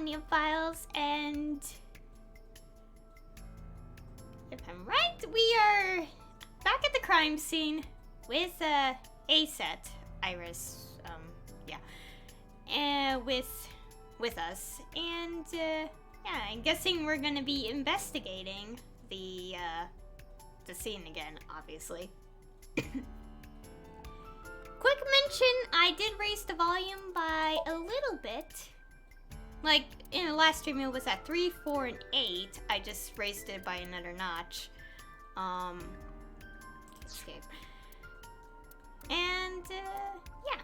Somnium files, and if I'm right, we are back at the crime scene with A-Set, Iris, yeah, and with us, and yeah, I'm guessing we're gonna be investigating the scene again, obviously. Quick mention, I did raise the volume by a little bit. Like, in the last stream it was at 3, 4, and 8. I just raised it by another notch. Escape. And, yeah.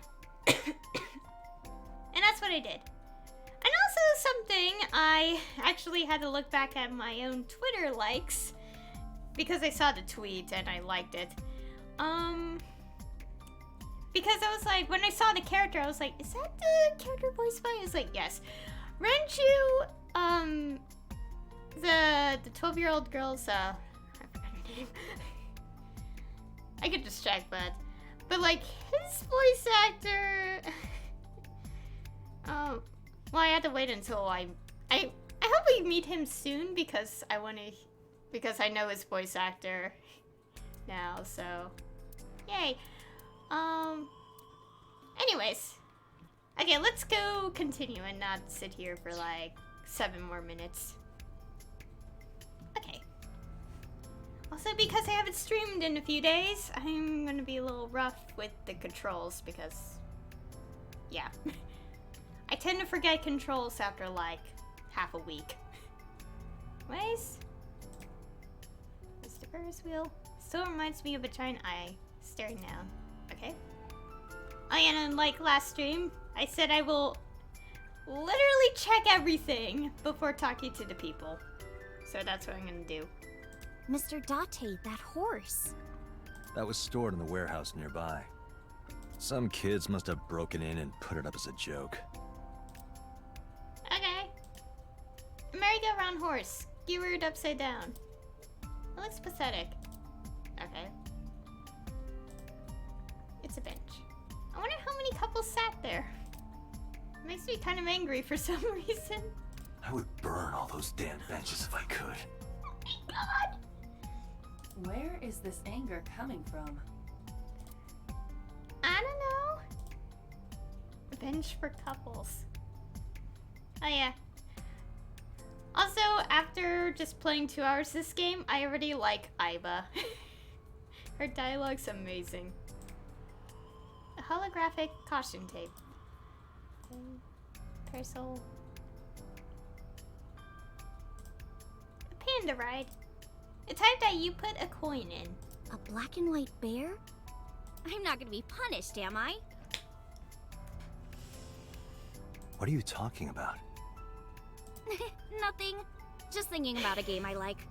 And that's what I did. And also something, I actually had to look back at my own Twitter likes, because I saw the tweet and I liked it. Because I was like, when I saw the character, I was like, is that the character voiced by? I was like, yes. Renju, the 12-year-old girl's, I forgot her name. I could just check, but like, his voice actor, well, I had to wait until I hope we meet him soon, because because I know his voice actor now, so, yay. Anyways. Okay, let's go continue and not sit here for like 7 more minutes. Okay. Also, because I haven't streamed in a few days, I'm gonna be a little rough with the controls because, yeah. I tend to forget controls after like half a week. Anyways. Mr. Ferris wheel. Still reminds me of a giant eye staring down. Okay. Oh yeah, and like last stream, I said I will literally check everything before talking to the people. So that's what I'm gonna do. Mr. Date, that horse. That was stored in the warehouse nearby. Some kids must have broken in and put it up as a joke. Okay. A merry-go-round horse, skewered upside down. It looks pathetic. Okay. It's a bench. I wonder how many couples sat there. It makes me kind of angry for some reason. I would burn all those damn benches if I could. Oh my god! Where is this anger coming from? I don't know. A bench for couples. Oh yeah. Also, after just playing 2 hours this game, I already like Aiba. Her dialogue's amazing. A holographic caution tape. Parasol. A panda ride. A type that you put a coin in. A black and white bear? I'm not gonna be punished, am I? What are you talking about? Nothing. Just thinking about a game I like.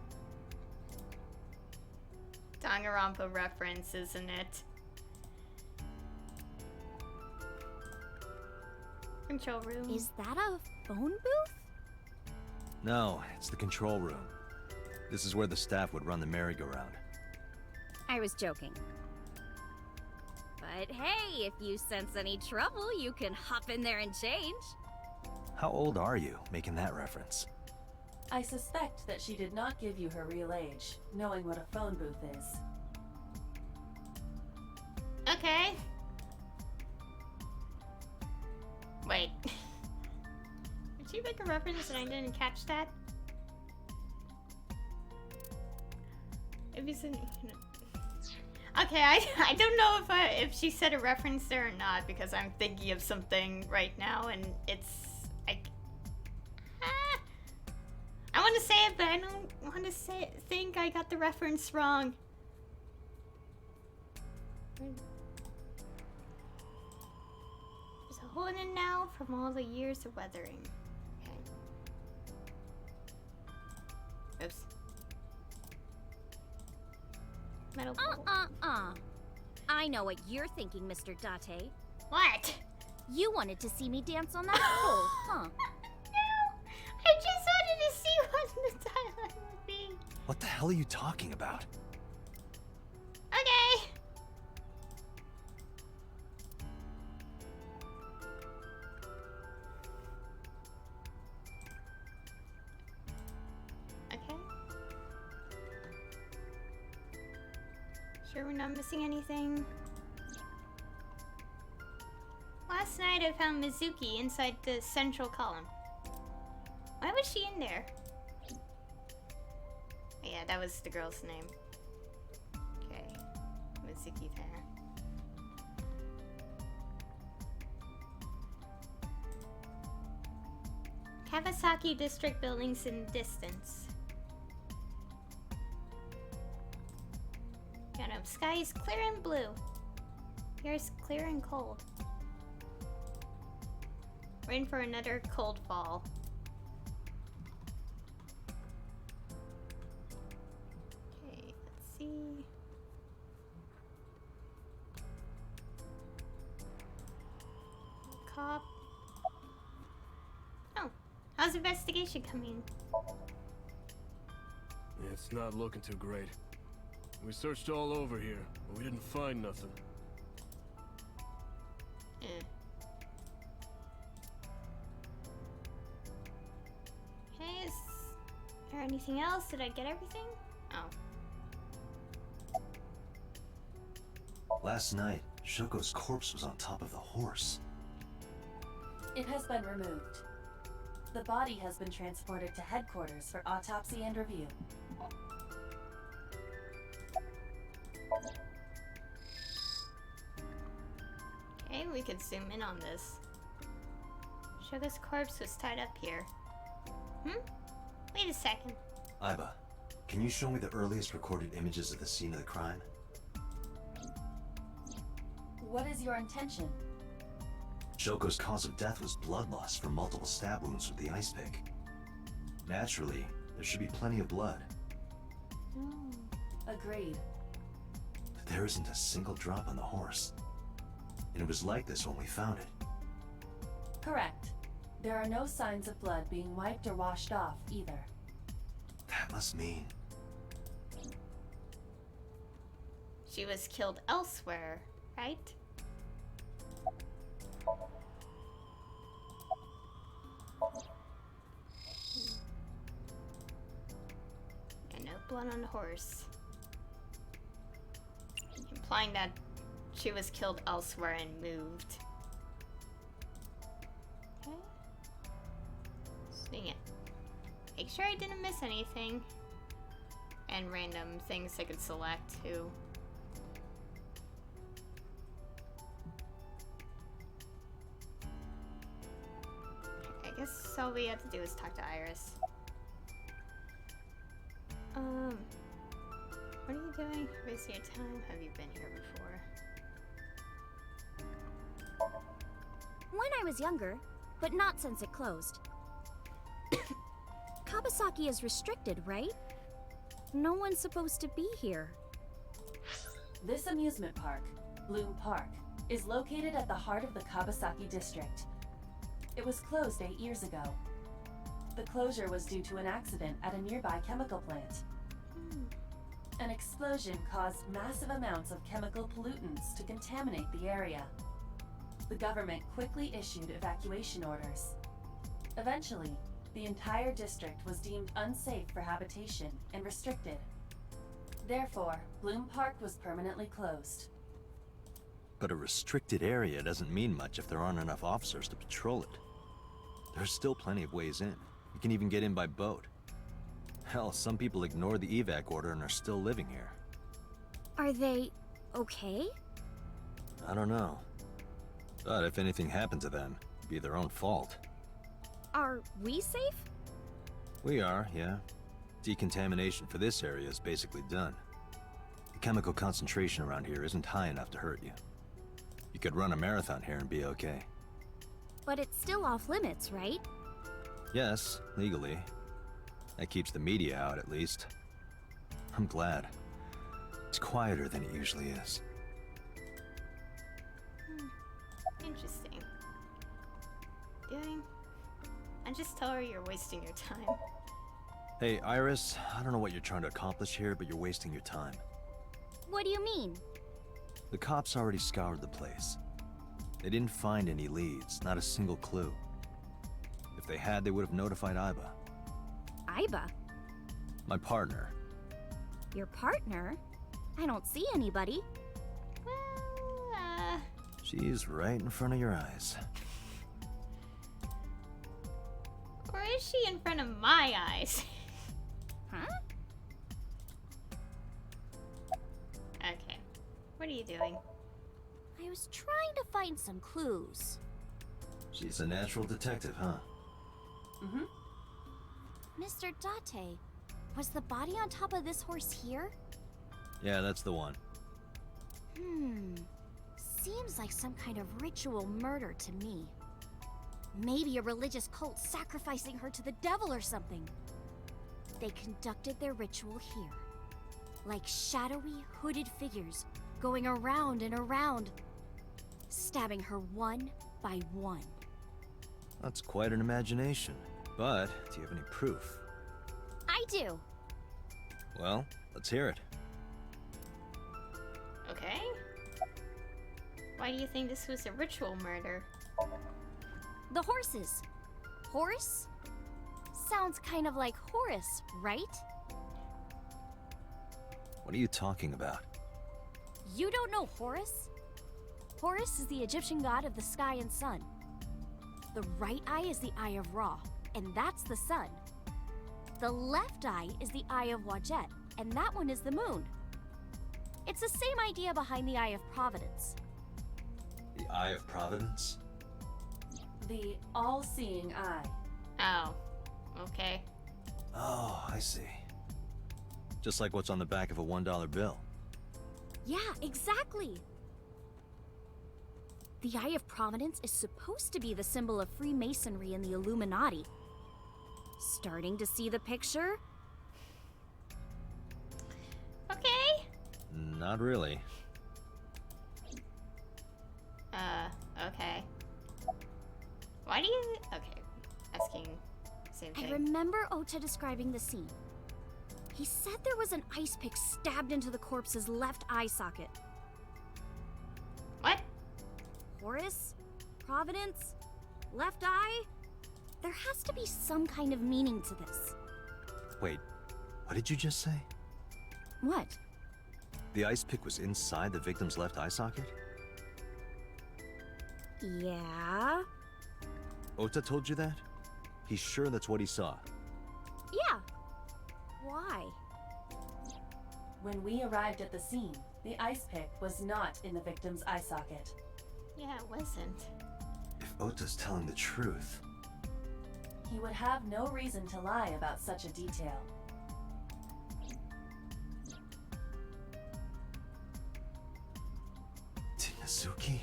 Danganronpa reference, isn't it? Control room. Is that a phone booth? No, it's the control room. This is where the staff would run the merry-go-round. I was joking. But hey, if you sense any trouble, you can hop in there and change. How old are you, making that reference? I suspect that she did not give you her real age, knowing what a phone booth is. Okay. Wait. Did she make a reference and I didn't catch that? If it's an... Okay, I don't know if she said a reference there or not, because I'm thinking of something right now and it's... I want to say it, but I don't want to think I got the reference wrong. There's a hole in it now from all the years of weathering. Okay. Oops. Metal bowl. I know what you're thinking, Mr. Date. What? You wanted to see me dance on that pole, huh? No! I just wanted to see what the dialogue would be. What the hell are you talking about? Okay. Sure we're not missing anything. Last night I found Mizuki inside the central column. Why was she in there? Oh, yeah, that was the girl's name. Okay, Mizuki there. Kawasaki District buildings in distance. Got up. Sky is clear and blue. Here's clear and cold. We're in for another cold fall. Okay, let's see. Cop. Oh, how's investigation coming? It's not looking too great. We searched all over here, but we didn't find nothing. Okay, is there anything else? Did I get everything? Oh. Last night, Shoko's corpse was on top of the horse. It has been removed. The body has been transported to headquarters for autopsy and review. Okay, we could zoom in on this. Shoko's corpse was tied up here. Wait a second. Aiba, can you show me the earliest recorded images of the scene of the crime? What is your intention? Shoko's cause of death was blood loss from multiple stab wounds with the ice pick. Naturally, there should be plenty of blood. Agreed. But there isn't a single drop on the horse. And it was like this when we found it. Correct. There are no signs of blood being wiped or washed off either. That must mean... She was killed elsewhere, right? And no blood on the horse. Implying that she was killed elsewhere and moved. Okay. Seeing it. Make sure I didn't miss anything. And random things I could select too. I guess all we have to do is talk to Iris. What are you doing? Wasting your time? Have you been here before? When I was younger, but not since it closed. Kawasaki is restricted, right? No one's supposed to be here. This amusement park, Bloom Park, is located at the heart of the Kawasaki district. It was closed 8 years ago. The closure was due to an accident at a nearby chemical plant. An explosion caused massive amounts of chemical pollutants to contaminate the area. The government quickly issued evacuation orders. Eventually, the entire district was deemed unsafe for habitation and restricted. Therefore, Bloom Park was permanently closed. But a restricted area doesn't mean much if there aren't enough officers to patrol it. There's still plenty of ways in. You can even get in by boat. Hell, some people ignore the evac order and are still living here. Are they okay? I don't know. But if anything happened to them, it'd be their own fault. Are we safe? We are, yeah. Decontamination for this area is basically done. The chemical concentration around here isn't high enough to hurt you. You could run a marathon here and be okay. But it's still off limits, right? Yes, legally. That keeps the media out, at least. I'm glad. It's quieter than it usually is. Interesting. Doing? I just tell her you're wasting your time. Hey, Iris, I don't know what you're trying to accomplish here, but you're wasting your time. What do you mean? The cops already scoured the place. They didn't find any leads, not a single clue. If they had, they would have notified Aiba. Aiba? My partner. Your partner? I don't see anybody. Well, She's right in front of your eyes. or is she in front of my eyes? Huh? Okay. What are you doing? I was trying to find some clues. She's a natural detective, huh? Mm-hmm. Mr. Date, was the body on top of this horse here? Yeah, that's the one. Seems like some kind of ritual murder to me. Maybe a religious cult sacrificing her to the devil or something. They conducted their ritual here. Like shadowy, hooded figures going around and around, stabbing her one by one. That's quite an imagination. But, do you have any proof? I do. Well, let's hear it. Okay. Why do you think this was a ritual murder? The horses. Horse? Sounds kind of like Horus, right? What are you talking about? You don't know Horus? Horus is the Egyptian god of the sky and sun. The right eye is the eye of Ra, and that's the sun. The left eye is the eye of Wajet, and that one is the moon. It's the same idea behind the Eye of Providence. The Eye of Providence? The all-seeing eye. Oh. Okay. Oh, I see. Just like what's on the back of a $1 bill. Yeah, exactly. The Eye of Providence is supposed to be the symbol of Freemasonry and the Illuminati. Starting to see the picture? Okay. Not really. Okay. Why do you... Okay. Asking same I thing. remember Ota describing the scene. He said there was an ice pick stabbed into the corpse's left eye socket. What? Horus? Providence? Left eye? There has to be some kind of meaning to this. Wait, what did you just say? What? The ice pick was inside the victim's left eye socket? Yeah? Ota told you that? He's sure that's what he saw. Yeah. Why? When we arrived at the scene, the ice pick was not in the victim's eye socket. Yeah, it wasn't. If Ota's telling the truth... He would have no reason to lie about such a detail. Tinazuki?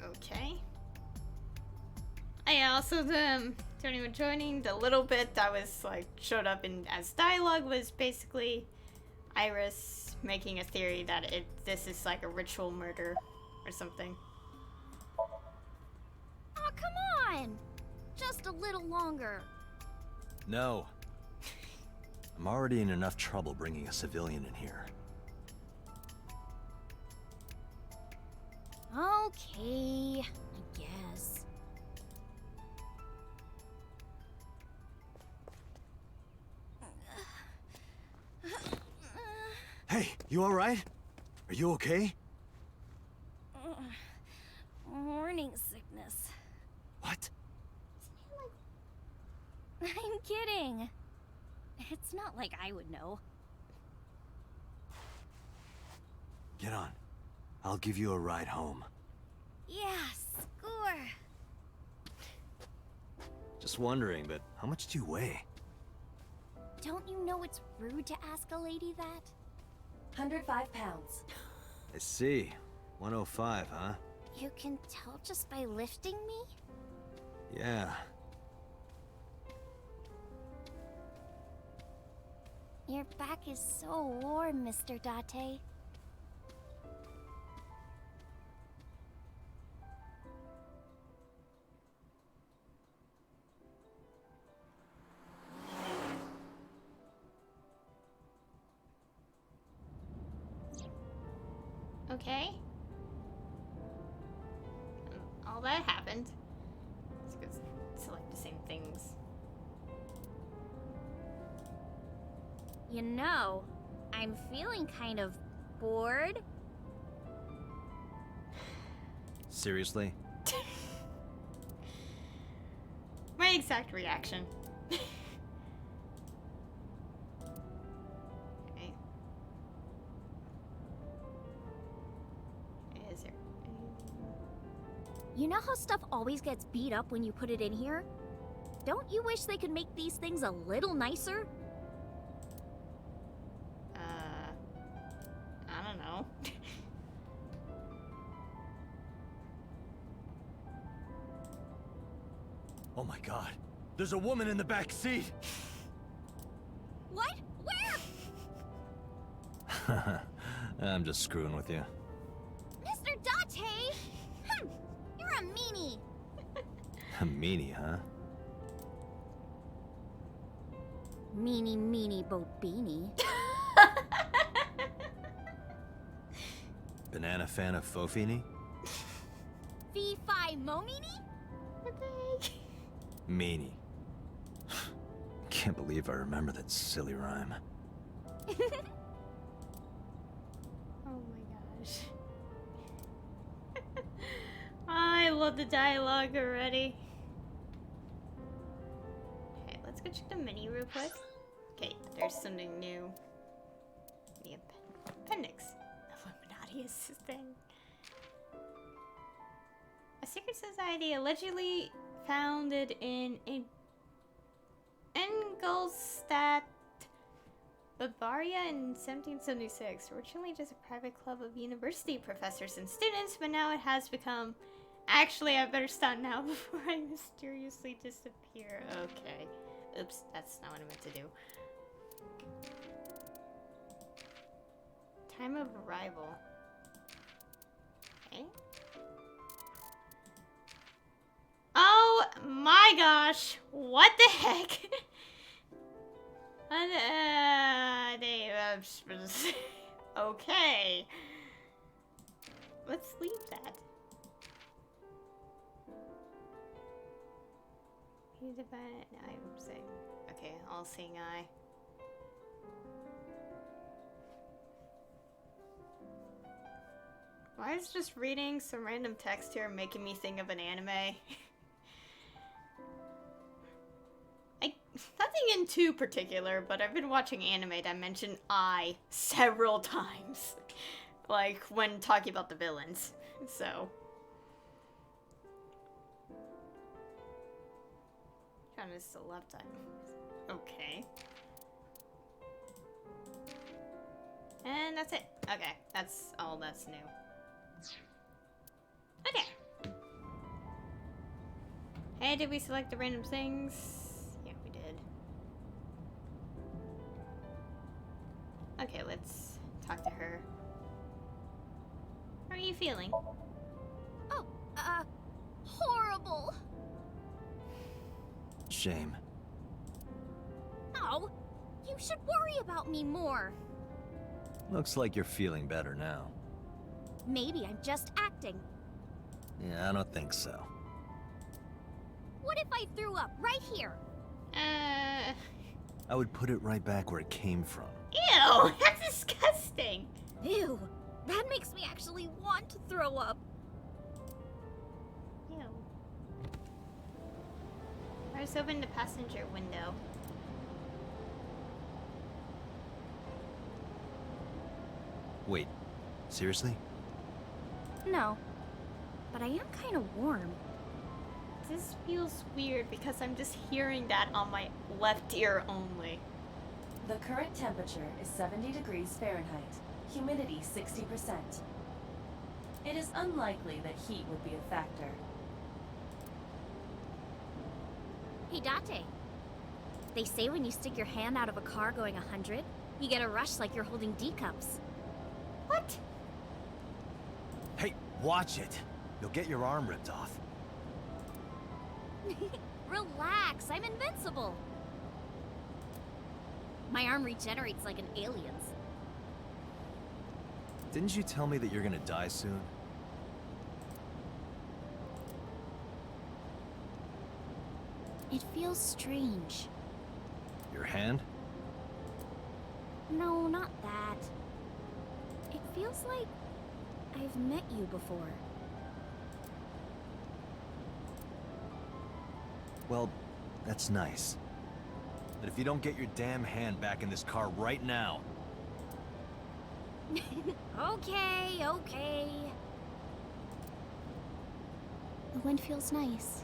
Okay. I also joining the little bit that was like showed up in as dialogue was basically Iris making a theory that this is like a ritual murder or something. Oh, come on! Just a little longer. No. I'm already in enough trouble bringing a civilian in here. Okay, I guess. Hey, you alright? Are you okay? Morning sickness. What? I'm kidding. It's not like I would know. Get on. I'll give you a ride home. Yeah, score. Just wondering, but how much do you weigh? Don't you know it's rude to ask a lady that? 105 pounds. I see. 105, huh? You can tell just by lifting me? Yeah. Your back is so warm, Mr. Date. Okay. All that happened. Let's go select the things. You know, I'm feeling kind of bored. Seriously? My exact reaction. Okay. Is there You know how stuff always gets beat up when you put it in here? Don't you wish they could make these things a little nicer? I don't know. Oh my god. There's a woman in the back seat! What? Where? I'm just screwing with you. Mr. Date! You're a meanie! A meanie, huh? Meanie bo beanie. Banana fan of Fofini? Fee fi mo meanie? Meanie. Can't believe I remember that silly rhyme. Oh my gosh. I love the dialogue already. Okay, let's go check the menu real quick. Okay, there's something new. The appendix. Illuminati is this thing. A secret society allegedly founded in Ingolstadt, Bavaria in 1776. Originally just a private club of university professors and students, but now it has become... Actually, I better stop now before I mysteriously disappear. Okay. Oops, that's not what I meant to do. Time of arrival. Okay. Oh my gosh! What the heck? Okay. Let's leave that. He's a bad. I'm saying. Okay, all-seeing eye. Why is just reading some random text here making me think of an anime? Nothing in too particular, but I've been watching anime that mention I several times. Like, when talking about the villains. So. Trying to still left time. Okay. And that's it. Okay, that's all that's new. Okay. Hey, did we select the random things? Yeah, we did. Okay, let's talk to her. How are you feeling? Oh, horrible. Shame. Oh, you should worry about me more. Looks like you're feeling better now. Maybe I'm just acting. Yeah, I don't think so. What if I threw up right here? I would put it right back where it came from. Ew, that's disgusting. Ew, that makes me actually want to throw up. Ew. Let's open the passenger window. Wait, seriously? No, but I am kind of warm. This feels weird because I'm just hearing that on my left ear only. The current temperature is 70 degrees Fahrenheit, humidity 60%. It is unlikely that heat would be a factor. Hey, Date. They say when you stick your hand out of a car going 100, you get a rush like you're holding D-cups. What? Hey, watch it! You'll get your arm ripped off. Relax, I'm invincible. My arm regenerates like an alien's. Didn't you tell me that you're gonna die soon? It feels strange. Your hand? No, not that. It feels like I've met you before. Well, that's nice. But if you don't get your damn hand back in this car right now... Okay, okay. The wind feels nice.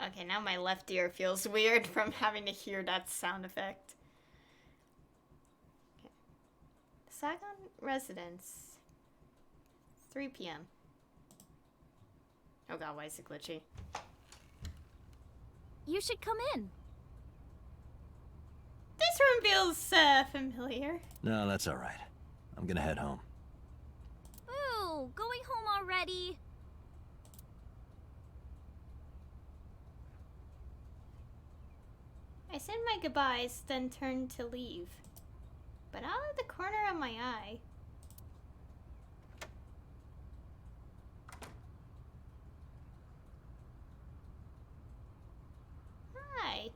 Okay, now my left ear feels weird from having to hear that sound effect. Okay. Saigon residence. 3 p.m. Oh god, why is it glitchy? You should come in. This room feels familiar. No, that's alright. I'm gonna head home. Ooh, going home already? I said my goodbyes, then turned to leave. But out of the corner of my eye... Hi.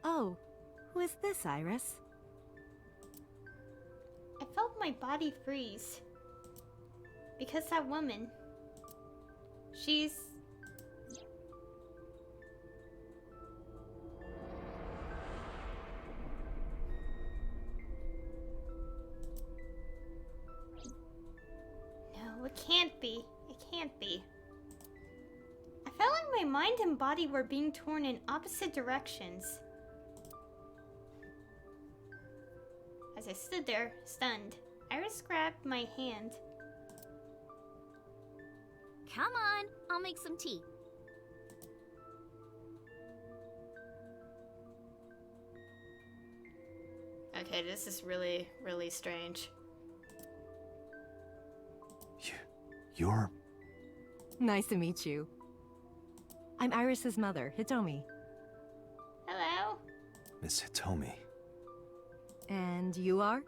Oh, who is this, Iris? I felt my body freeze. Because that woman... She's... No, it can't be. It can't be. I felt like my mind and body were being torn in opposite directions. As I stood there, stunned, Iris grabbed my hand. Come on, I'll make some tea. Okay, this is really, really strange. You're... Nice to meet you. I'm Iris's mother, Hitomi. Hello? Miss Hitomi. And you are?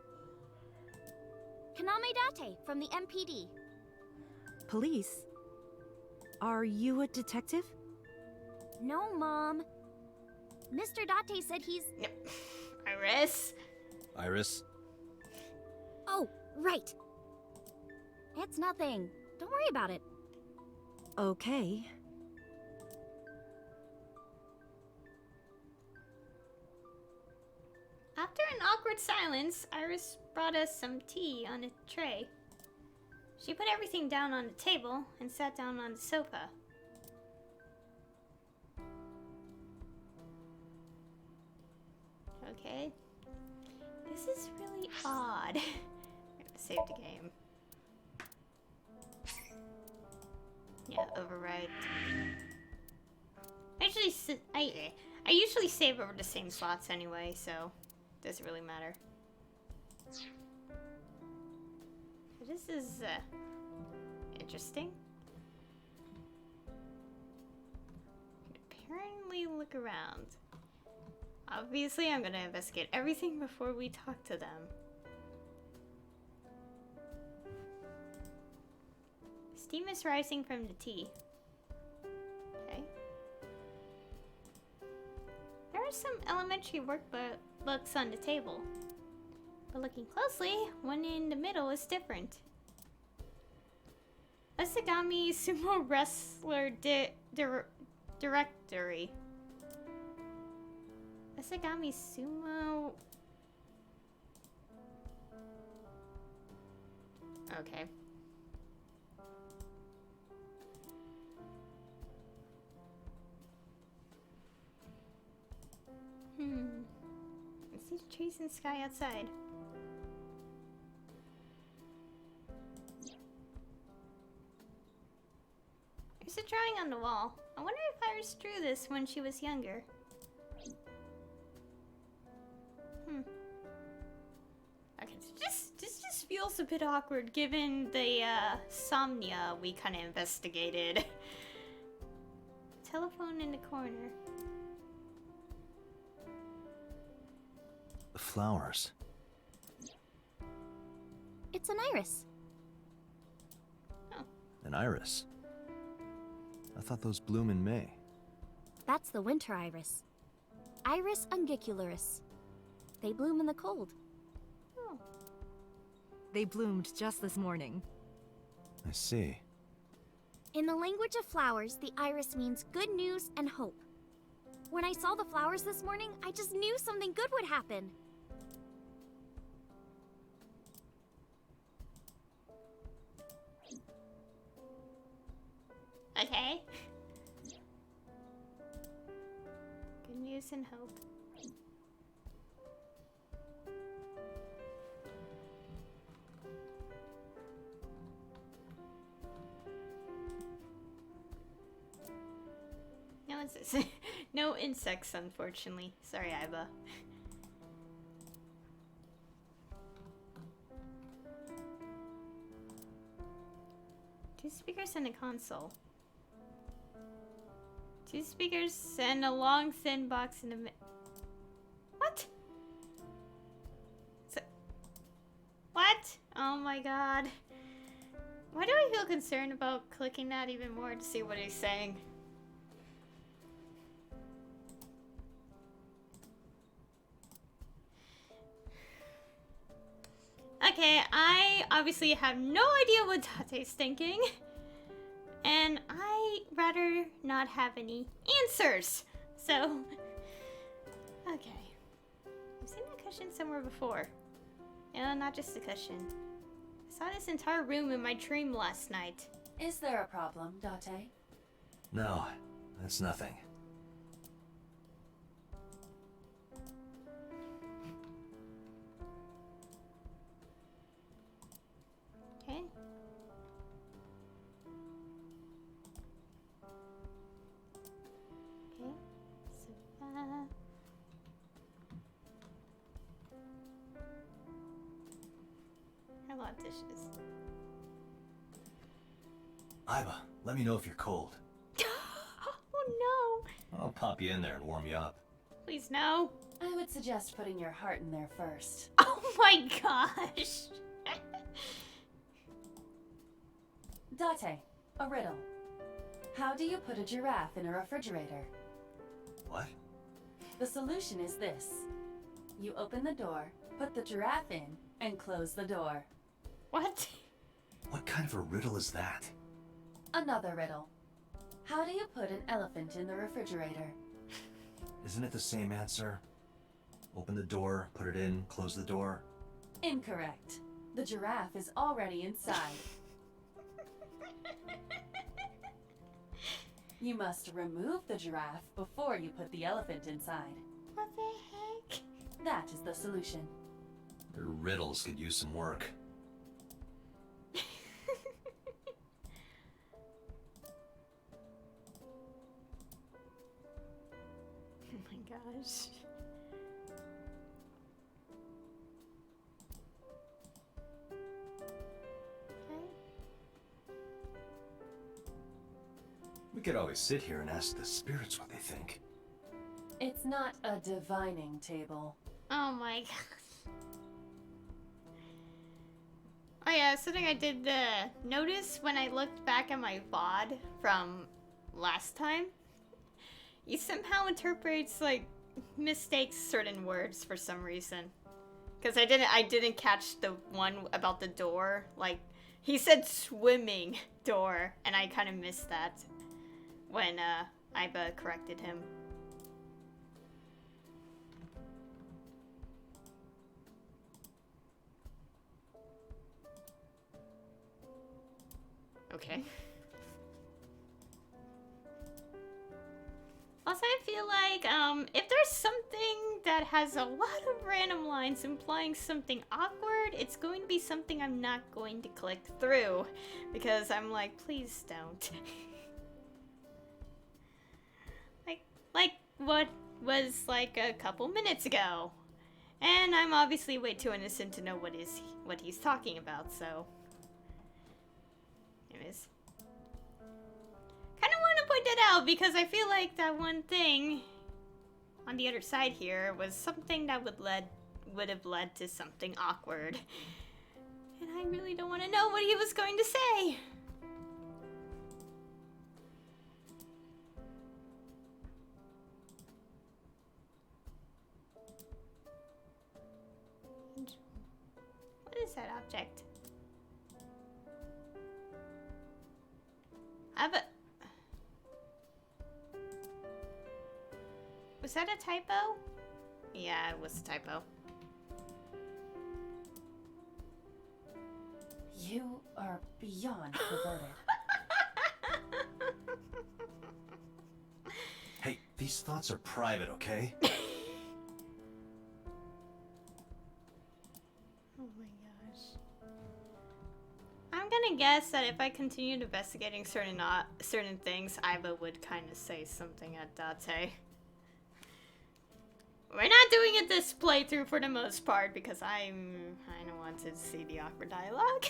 Kaname Date from the MPD. Police? Are you a detective? No, Mom. Mr. Date said he's... Yep. Iris? Iris? Oh, right. It's nothing. Don't worry about it. Okay. After an awkward silence, Iris brought us some tea on a tray. She put everything down on the table and sat down on the sofa. Okay. This is really odd. I'm gonna save the game. Yeah, override. Actually, I usually save over the same slots anyway, so it doesn't really matter. This is interesting. Apparently, look around. Obviously, I'm gonna investigate everything before we talk to them. Steam is rising from the tea. Okay. There are some elementary workbooks on the table. But looking closely, one in the middle is different. Asagami Sumo Wrestler Directory. Asagami Sumo... Okay. I see the trees and sky outside. There's a drawing on the wall. I wonder if Iris drew this when she was younger. Okay, this just feels a bit awkward given the Somnia we kind of investigated. Telephone in the corner. The flowers. It's an iris. An iris. I thought those bloom in May. That's the winter iris. Iris ungicularis. They bloom in the cold. They bloomed just this morning. I see. In the language of flowers, the iris means good news and hope. When I saw the flowers this morning, I just knew something good would happen. Okay. Good news and hope. No insects. No insects, unfortunately. Sorry, Iba. Two speakers and a console. Two speakers and a long, thin box in the What? What? Oh my god. Why do I feel concerned about clicking that even more to see what he's saying? Okay, I obviously have no idea what Tate's thinking. And I rather not have any answers. So, okay. I've seen that cushion somewhere before. Yeah, not just a cushion. I saw this entire room in my dream last night. Is there a problem, Date? No, that's nothing. Okay. Okay. So, a lot of dishes. Iba, let me know if you're cold. Oh no! I'll pop you in there and warm you up. Please no. I would suggest putting your heart in there first. Oh my gosh! Date, a riddle. How do you put a giraffe in a refrigerator? What? The solution is this. You open the door, put the giraffe in, and close the door. What? What kind of a riddle is that? Another riddle. How do you put an elephant in the refrigerator? Isn't it the same answer? Open the door, put it in, close the door. Incorrect. The giraffe is already inside. You must remove the giraffe before you put the elephant inside. What the heck? That is the solution. Your riddles could use some work. Oh my gosh. Okay. We could always sit here and ask the spirits what they think. It's not a divining table. Oh my gosh. Oh yeah, something I did notice when I looked back at my VOD from last time. He somehow interprets like mistakes certain words for some reason. Cause I didn't catch the one about the door. Like he said swimming door, and I kind of missed that when Iba corrected him. Okay. Also, I feel like, if there's something that has a lot of random lines implying something awkward, it's going to be something I'm not going to click through. Because I'm like, please don't. like what was like a couple minutes ago. And I'm obviously way too innocent to know what he's talking about, so. Anyways. Kind of want to point that out because I feel like that one thing on the other side here was something that would have led to something awkward. And I really don't want to know what he was going to say. What is that object? Was that a typo? Yeah, it was a typo. You are beyond perverted. Hey, these thoughts are private, okay? Oh my gosh. I'm gonna guess that if I continued investigating certain things, Iva would kind of say something at Date. We're not doing it this playthrough for the most part because I don't want to see the awkward dialogue.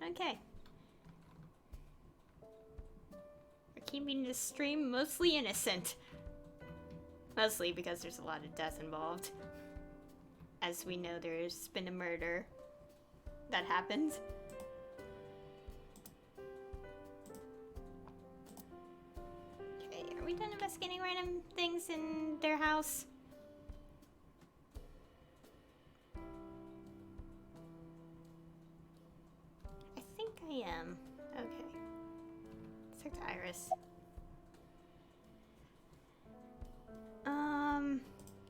Okay. We're keeping this stream mostly innocent. Mostly because there's a lot of death involved. As we know, there's been a murder that happened. Okay, are we done investigating random things in their house? I think I am. Okay. Let's talk to Iris.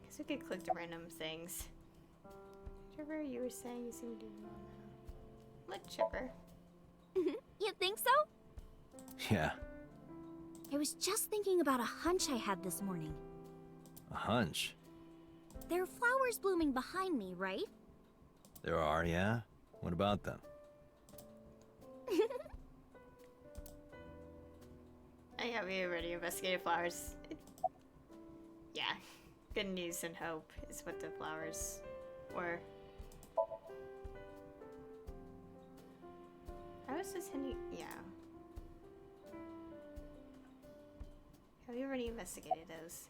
Guess we could click the random things. Trevor, you were saying you seem to look chipper. You think so? Yeah, I was just thinking about a hunch I had this morning. a hunch. There are flowers blooming behind me, right? There are, yeah? What about them? Yeah, we already investigated flowers. Yeah, good news and hope is what the flowers were. I was just hinting, yeah. Have we already investigated those?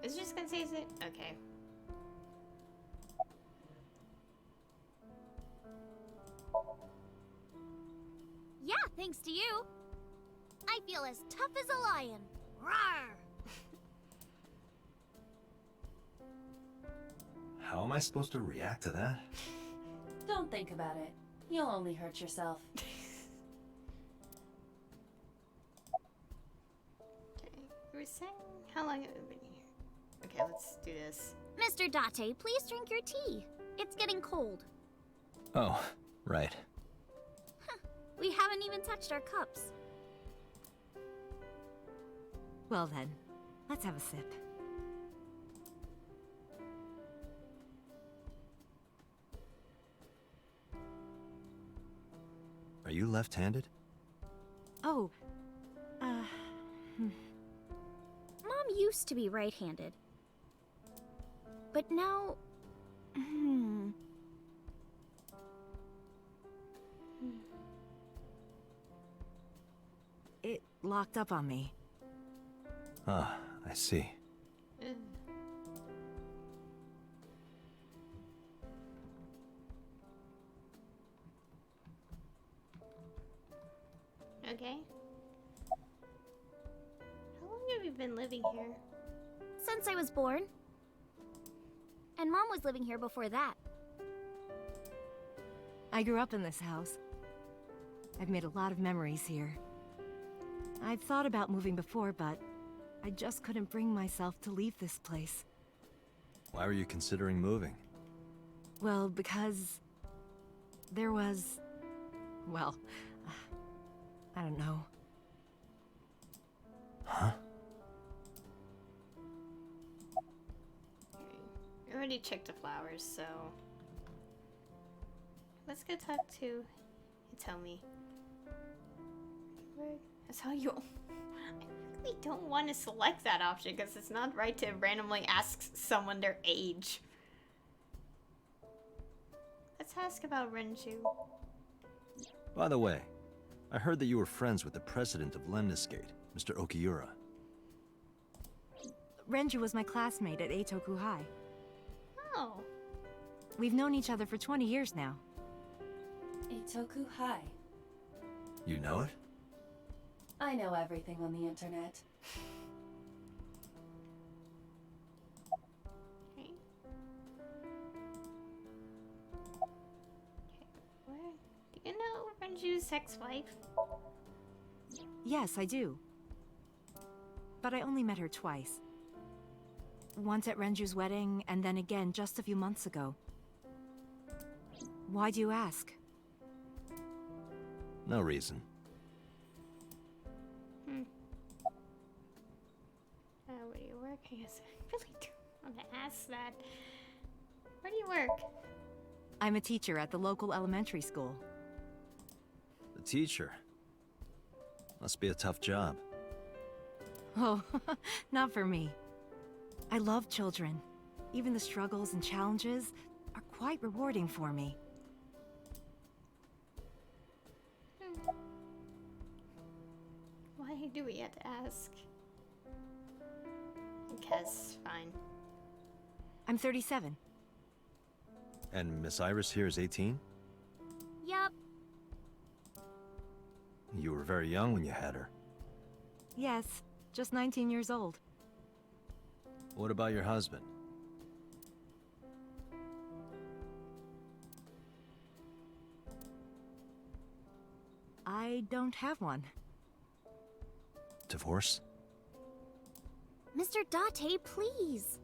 Is it just gonna say is it? Okay. Yeah, thanks to you. I feel as tough as a lion. Rawr! How am I supposed to react to that? Don't think about it. You'll only hurt yourself. Okay. You were saying how long have we been here? Okay, let's do this. Mr. Date, please drink your tea. It's getting cold. Oh, right. We haven't even touched our cups. Well then, let's have a sip. Are you left-handed? Oh, Mom used to be right-handed. But now... it locked up on me. Ah, I see. Ugh. Okay. How long have you been living here? Since I was born. And Mom was living here before that. I grew up in this house. I've made a lot of memories here. I've thought about moving before, but I just couldn't bring myself to leave this place. Why were you considering moving? Well, because there was... well, I don't know. Huh? Okay. We already checked the flowers, so... Let's go talk to Hitomi. That's how you... I really don't want to select that option because it's not right to randomly ask someone their age. Let's ask about Renju. By the way, I heard that you were friends with the president of Lemniscate, Mr. Okiura. Renju was my classmate at Eitoku High. Oh. We've known each other for 20 years now. Eitoku High. You know it? I know everything on the internet. Okay. Where? Do you know Renju's ex-wife? Yes, I do. But I only met her twice. Once at Renju's wedding, and then again just a few months ago. Why do you ask? No reason. Where do you work? I guess I really do want to ask that. Where do you work? I'm a teacher at the local elementary school. The teacher. Must be a tough job. Oh, not for me. I love children. Even the struggles and challenges are quite rewarding for me. Why do we have to ask? I guess, fine. I'm 37. And Miss Iris here is 18? Yup. You were very young when you had her. Yes, just 19 years old. What about your husband? I don't have one. Divorce? Mr. Date, please.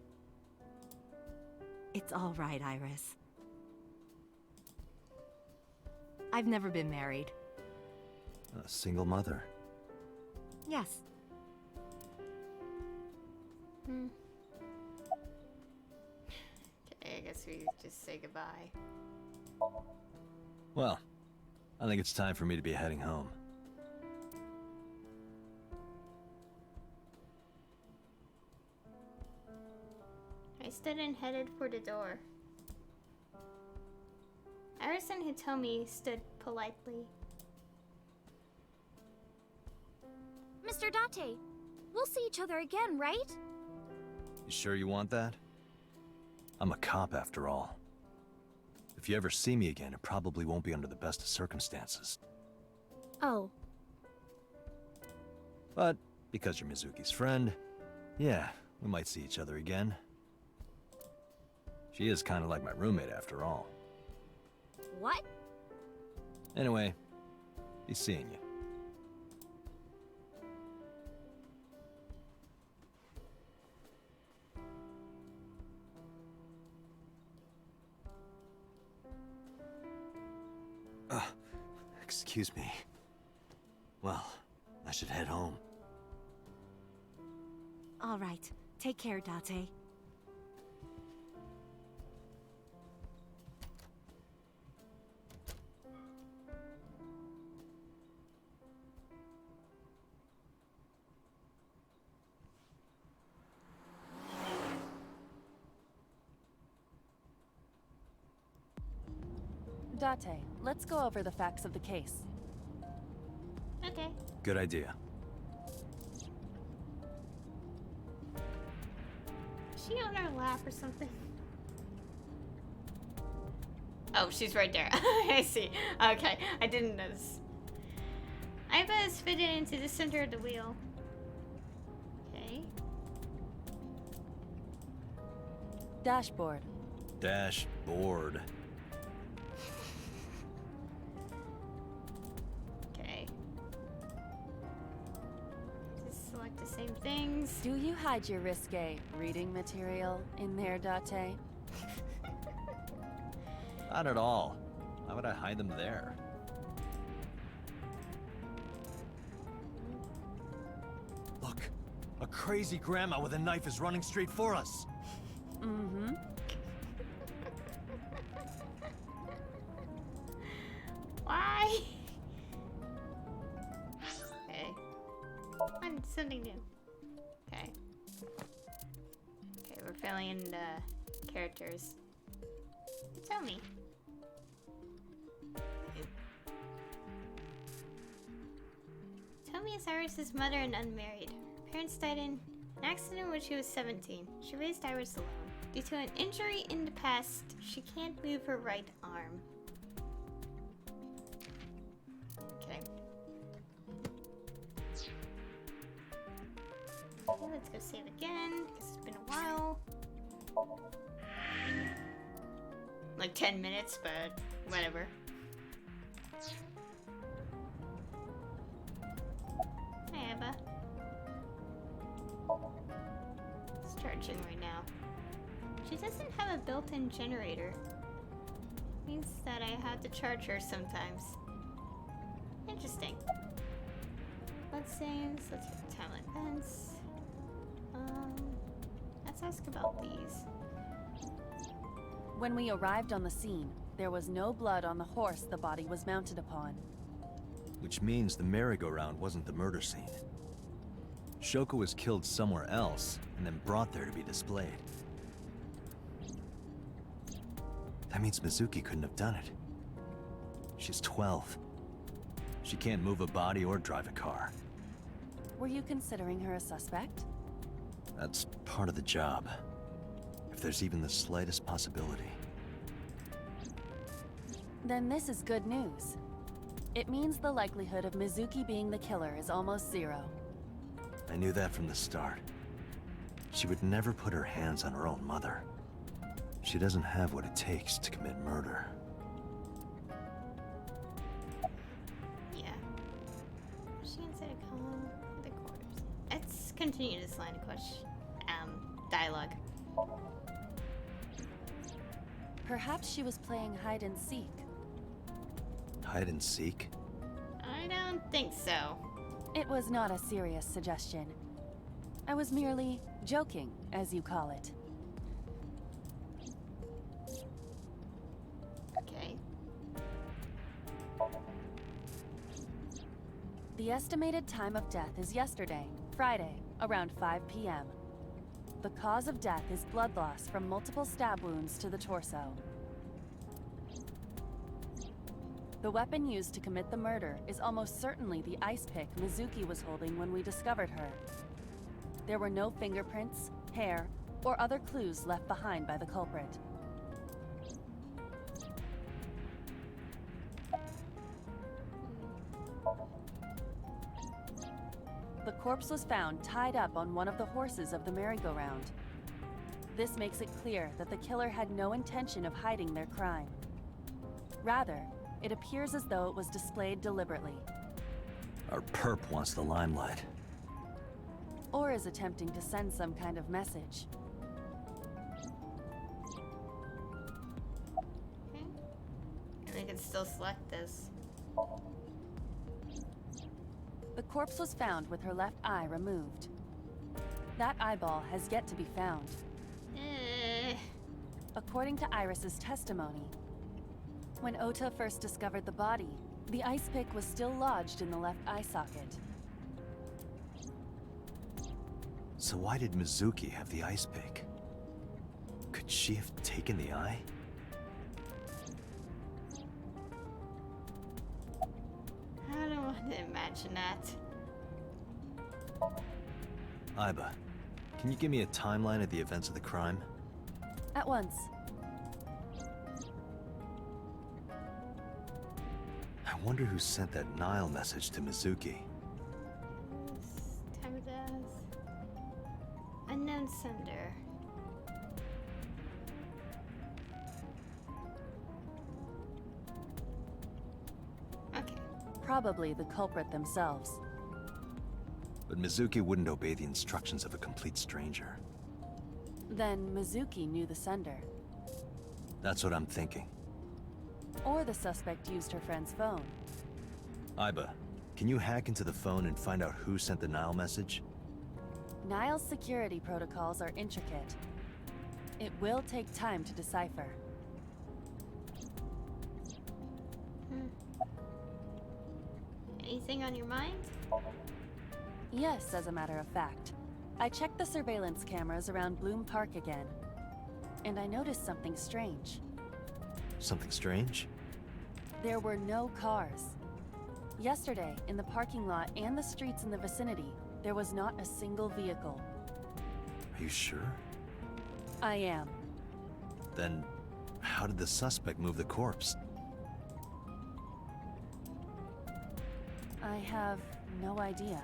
It's all right, Iris. I've never been married. A single mother. Yes. Okay, I guess we just say goodbye. Well, I think it's time for me to be heading home. I stood and headed for the door. Iris and Hitomi stood politely. Mr. Date, we'll see each other again, right? You sure you want that? I'm a cop after all. If you ever see me again, it probably won't be under the best of circumstances. Oh. But because you're Mizuki's friend, yeah, we might see each other again. She is kind of like my roommate after all. What? Anyway, be seeing you. Excuse me. Well, I should head home. All right. Take care, Date. Date, let's go over the facts of the case. Okay. Good idea. Is she on her lap or something? Oh, she's right there. I see. Okay, I didn't notice. Aiba is fitted into the center of the wheel. Okay. Dashboard. Dashboard. Okay. Just select the same things. Do you hide your risque reading material in there, Date? Not at all. Why would I hide them there? Look, a crazy grandma with a knife is running straight for us. Mm-hmm. Why? Okay. Find something new. Okay. Okay, we're filling in the characters. Tell me. Tomi is Iris' mother and unmarried. Her parents died in an accident when she was 17. She raised Iris alone. Due to an injury in the past, she can't move her right arm. Okay. Okay, let's go save again, because it's been a while. Like 10 minutes, but whatever. Hi, Eva. It's charging right now. She doesn't have a built-in generator. Means that I have to charge her sometimes. Interesting. Let's save. Let's hit timeline events. Let's ask about these. When we arrived on the scene, there was no blood on the horse the body was mounted upon. Which means the merry-go-round wasn't the murder scene. Shoko was killed somewhere else, and then brought there to be displayed. That means Mizuki couldn't have done it. She's 12. She can't move a body or drive a car. Were you considering her a suspect? That's part of the job. If there's even the slightest possibility. Then this is good news. It means the likelihood of Mizuki being the killer is almost zero. I knew that from the start. She would never put her hands on her own mother. She doesn't have what it takes to commit murder. Yeah. She inside a column the quarters. Let's continue this line of question. Dialogue. Perhaps she was playing hide and seek. Hide and seek? I don't think so. It was not a serious suggestion. I was merely joking, as you call it. Okay. The estimated time of death is yesterday, Friday, around 5 p.m. The cause of death is blood loss from multiple stab wounds to the torso. The weapon used to commit the murder is almost certainly the ice pick Mizuki was holding when we discovered her. There were no fingerprints, hair, or other clues left behind by the culprit. The corpse was found tied up on one of the horses of the merry-go-round. This makes it clear that the killer had no intention of hiding their crime. Rather, it appears as though it was displayed deliberately. Our perp wants the limelight. Or is attempting to send some kind of message. Okay. And we can still select this. The corpse was found with her left eye removed. That eyeball has yet to be found. According to Iris's testimony, when Ota first discovered the body, the ice pick was still lodged in the left eye socket. So why did Mizuki have the ice pick? Could she have taken the eye? I don't want to imagine that. Iba, can you give me a timeline of the events of the crime? At once. I wonder who sent that Nile message to Mizuki. Time of death. Unknown sender. Okay. Probably the culprit themselves. But Mizuki wouldn't obey the instructions of a complete stranger. Then Mizuki knew the sender. That's what I'm thinking. Or the suspect used her friend's phone. Iba, can you hack into the phone and find out who sent the Nile message? Nile's security protocols are intricate. It will take time to decipher. Anything on your mind? Yes, as a matter of fact. I checked the surveillance cameras around Bloom Park again. And I noticed something strange. Something strange? There were no cars. Yesterday, in the parking lot and the streets in the vicinity, there was not a single vehicle. Are you sure? I am. Then, how did the suspect move the corpse? I have no idea.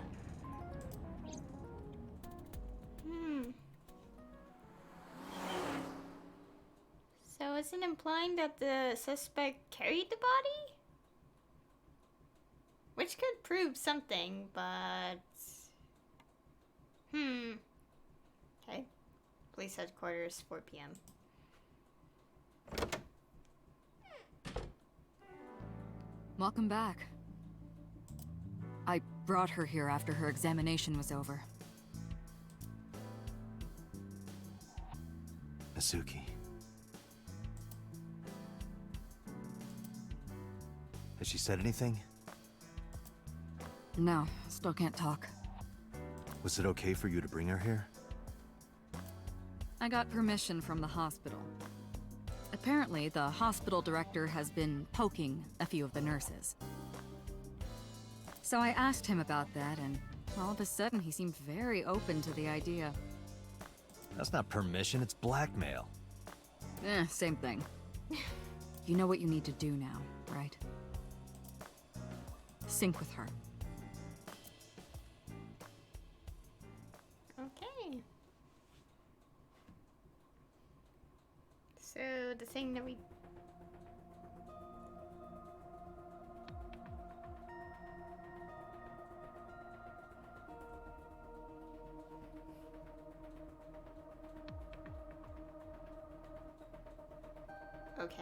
So is it implying that the suspect carried the body? Which could prove something, but... Okay. Police headquarters, 4 p.m. Welcome back. I brought her here after her examination was over. Mizuki. Has she said anything? No, still can't talk. Was it okay for you to bring her here? I got permission from the hospital. Apparently, the hospital director has been poking a few of the nurses. So I asked him about that, and all of a sudden he seemed very open to the idea. That's not permission, it's blackmail. Same thing. You know what you need to do now, right? Sync with her. Okay. So the thing that we... Okay.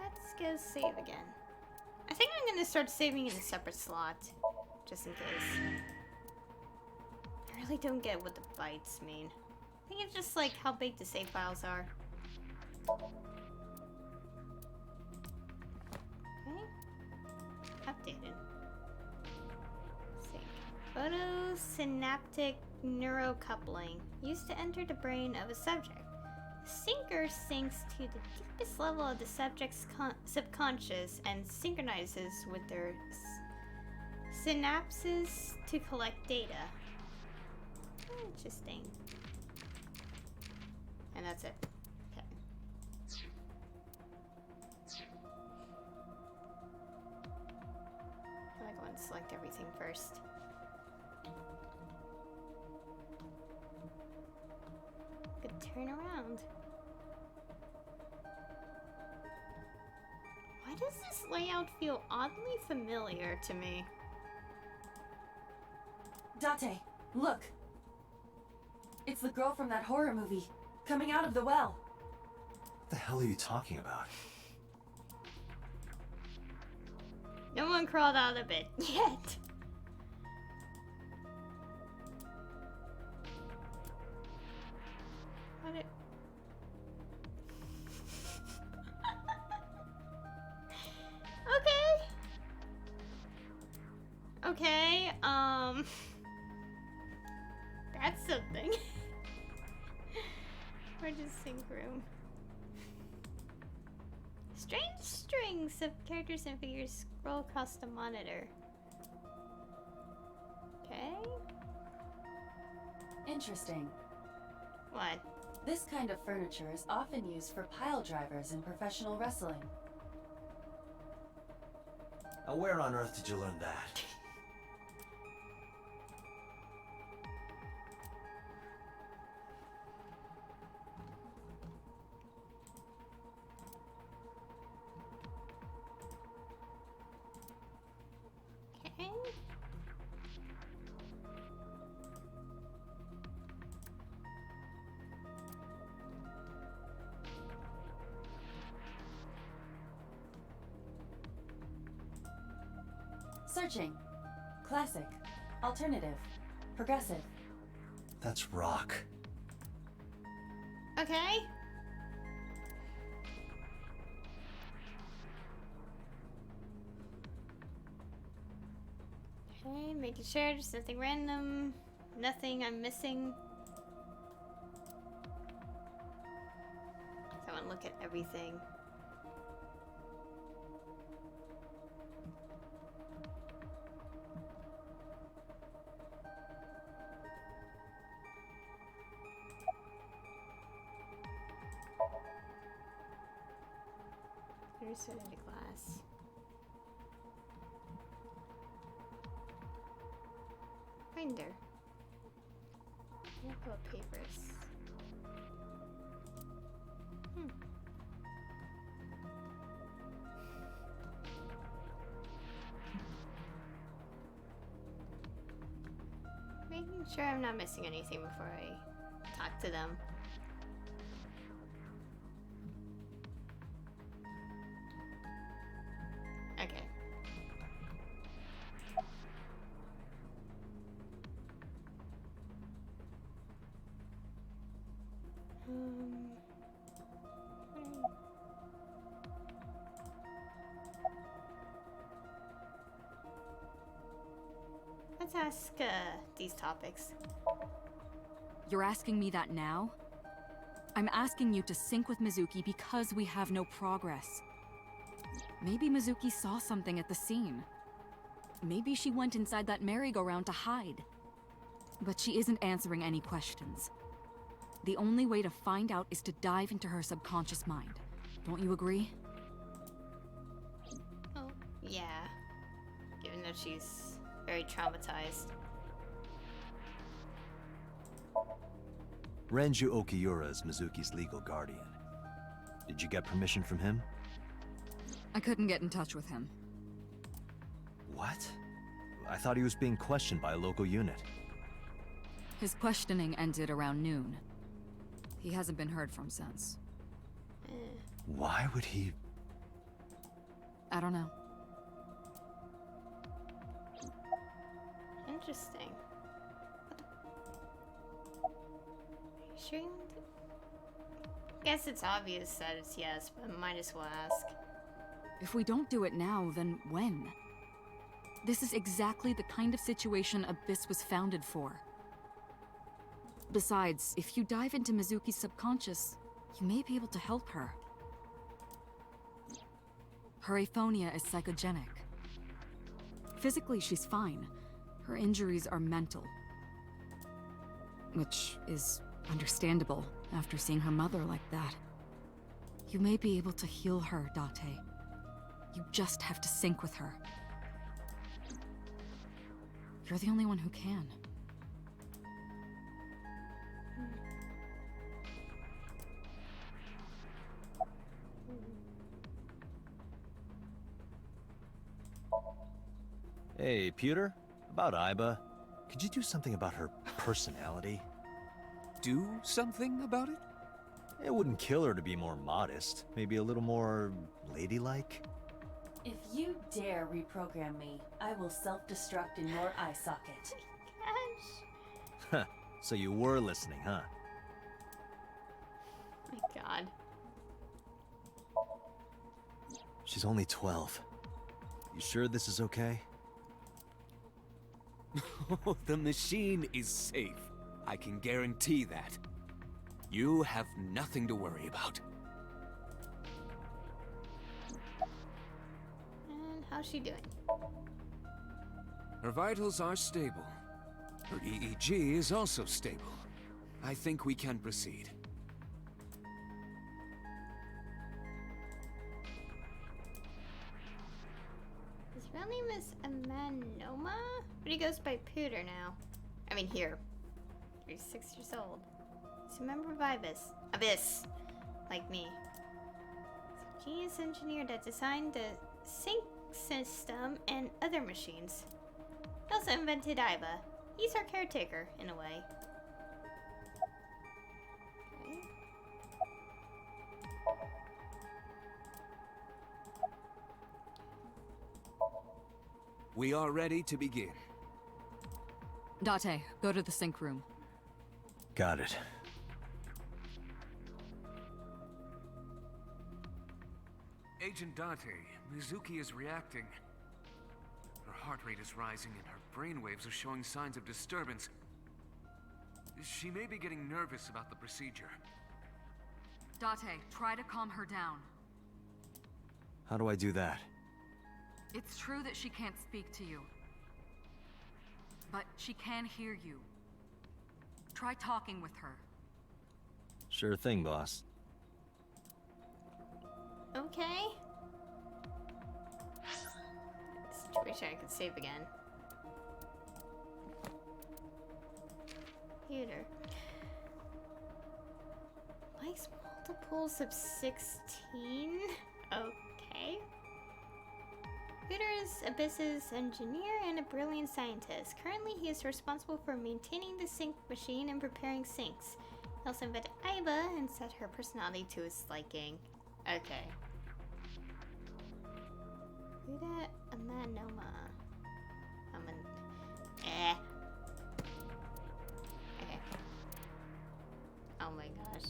Let's go save again. I think I'm gonna start saving in a separate slot, just in case. I really don't get what the bytes mean. I think it's just like how big the save files are. Okay. Updated. Sync. Photosynaptic neurocoupling used to enter the brain of a subject. The syncer sinks to the deepest level of the subject's subconscious and synchronizes with their synapses to collect data. Interesting. And that's it. Okay. I like to select everything first. Good turn around. Why does this layout feel oddly familiar to me? Date, look! It's the girl from that horror movie, coming out of the well. What the hell are you talking about? No one crawled out of it yet. What it... Okay. Okay, that's something. Or just sync room. Strange strings of characters and figures scroll across the monitor. Okay. Interesting. What? This kind of furniture is often used for pile drivers in professional wrestling. Now, where on earth did you learn that? Okay. Searching. Classic. Alternative. Progressive. That's rock. Okay. Okay, making sure there's nothing random, nothing I'm missing. So I want to look at everything. Reset into glass. Binder. Local papers. Making sure I'm not missing anything before I talk to them. Okay. Let's ask these topics. You're asking me that now? I'm asking you to sync with Mizuki because we have no progress. Maybe Mizuki saw something at the scene. Maybe she went inside that merry-go-round to hide. But she isn't answering any questions. The only way to find out is to dive into her subconscious mind. Don't you agree? Oh, yeah. Given that she's very traumatized. Renju Okiura is Mizuki's legal guardian. Did you get permission from him? I couldn't get in touch with him. What? I thought he was being questioned by a local unit. His questioning ended around noon. He hasn't been heard from since. Why would he... I don't know. Interesting. Are you sure you want to... Guess it's obvious that it's yes, but might as well ask. If we don't do it now, then when? This is exactly the kind of situation Abyss was founded for. Besides, if you dive into Mizuki's subconscious, you may be able to help her. Her aphonia is psychogenic. Physically, she's fine. Her injuries are mental. Which is understandable after seeing her mother like that. You may be able to heal her, Date. You just have to sync with her. You're the only one who can. Hey, Pewter? About Aiba. Could you do something about her personality? Do something about it? It wouldn't kill her to be more modest. Maybe a little more ladylike? If you dare reprogram me, I will self-destruct in your eye socket. Gosh. Huh. So you were listening, huh? My god. She's only 12. You sure this is okay? The machine is safe. I can guarantee that. You have nothing to worry about. And how's she doing? Her vitals are stable. Her EEG is also stable. I think we can proceed. His real name is Amanoma, but he goes by Pooter now. I mean, here. He's 6 years old. He's a member of Abyss, like me. He's a genius engineer that designed the sync system and other machines. He also invented Aiba. He's our caretaker, in a way. Okay. We are ready to begin. Date, go to the sync room. Got it. Agent Date, Mizuki is reacting. Her heart rate is rising and her brainwaves are showing signs of disturbance. She may be getting nervous about the procedure. Date, try to calm her down. How do I do that? It's true that she can't speak to you. But she can hear you. Try talking with her. Sure thing, boss. Okay. Situation I could save again. Computer. Likes multiples of 16? Okay. Computer is Abyss's engineer and a brilliant scientist. Currently, he is responsible for maintaining the sink machine and preparing sinks. He also invented Aiba and set her personality to his liking. Okay. Huda Amanoma. Okay. Oh my gosh.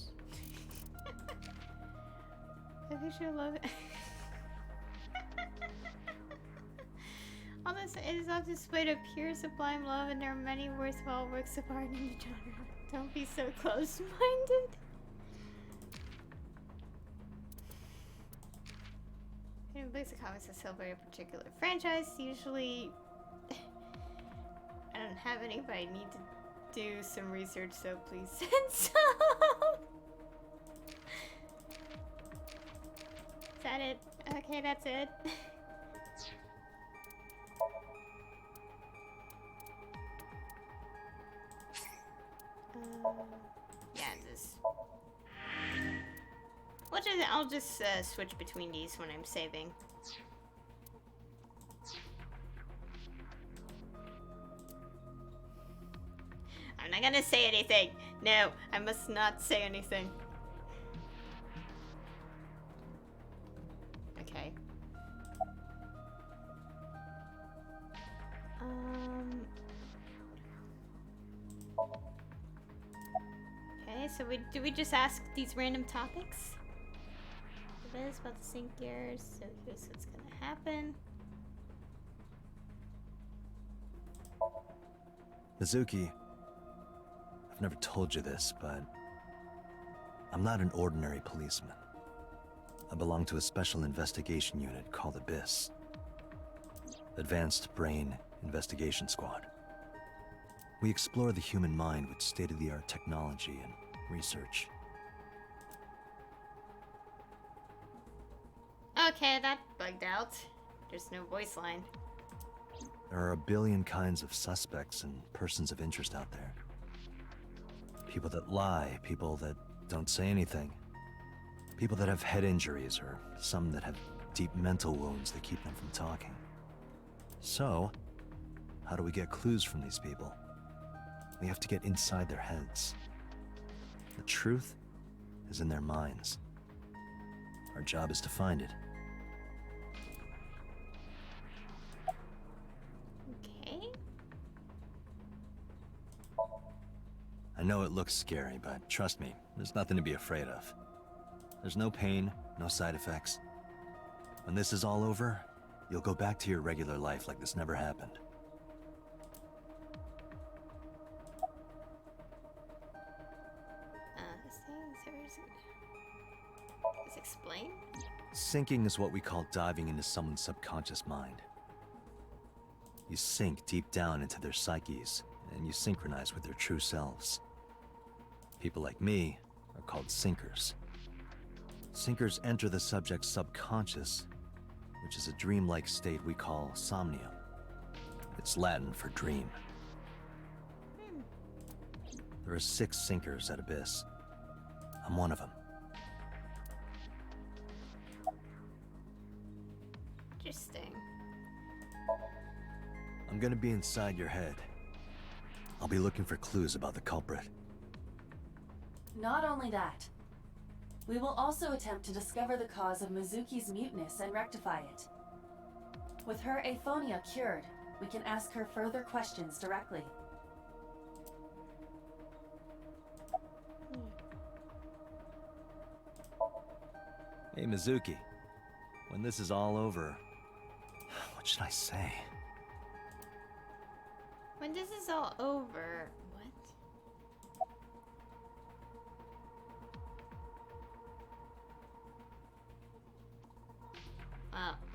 I think she'll love it. All this is on display to pure sublime love, and there are many worthwhile works of art in the genre. Don't be so close-minded. Who makes a comics that celebrate a particular franchise? Usually, I don't have any, but I need to do some research, so please send some. Is that it? Okay, that's it. Yeah, this. I'll just switch between these when I'm saving. I'm not gonna say anything. No, I must not say anything. Okay. Okay, so do we just ask these random topics? It is about the sink gears, so here's what's gonna happen. Mizuki, I've never told you this, but I'm not an ordinary policeman. I belong to a special investigation unit called Abyss. Advanced Brain Investigation Squad. We explore the human mind with state-of-the-art technology and research. Okay, that bugged out. There's no voice line. There are a billion kinds of suspects and persons of interest out there. People that lie, people that don't say anything. People that have head injuries, or some that have deep mental wounds that keep them from talking. So, how do we get clues from these people? We have to get inside their heads. The truth is in their minds. Our job is to find it. Okay. I know it looks scary, but trust me, there's nothing to be afraid of. There's no pain, no side effects. When this is all over, you'll go back to your regular life like this never happened. Is explain? Sinking is what we call diving into someone's subconscious mind. You sink deep down into their psyches, and you synchronize with their true selves. People like me are called sinkers. Sinkers enter the subject's subconscious, which is a dreamlike state we call somnium. It's Latin for dream. There are 6 sinkers at Abyss. I'm one of them. Interesting. I'm gonna be inside your head. I'll be looking for clues about the culprit. Not only that, we will also attempt to discover the cause of Mizuki's muteness and rectify it. With her aphonia cured, we can ask her further questions directly. Hey, Mizuki. When this is all over, what should I say? When this is all over, what?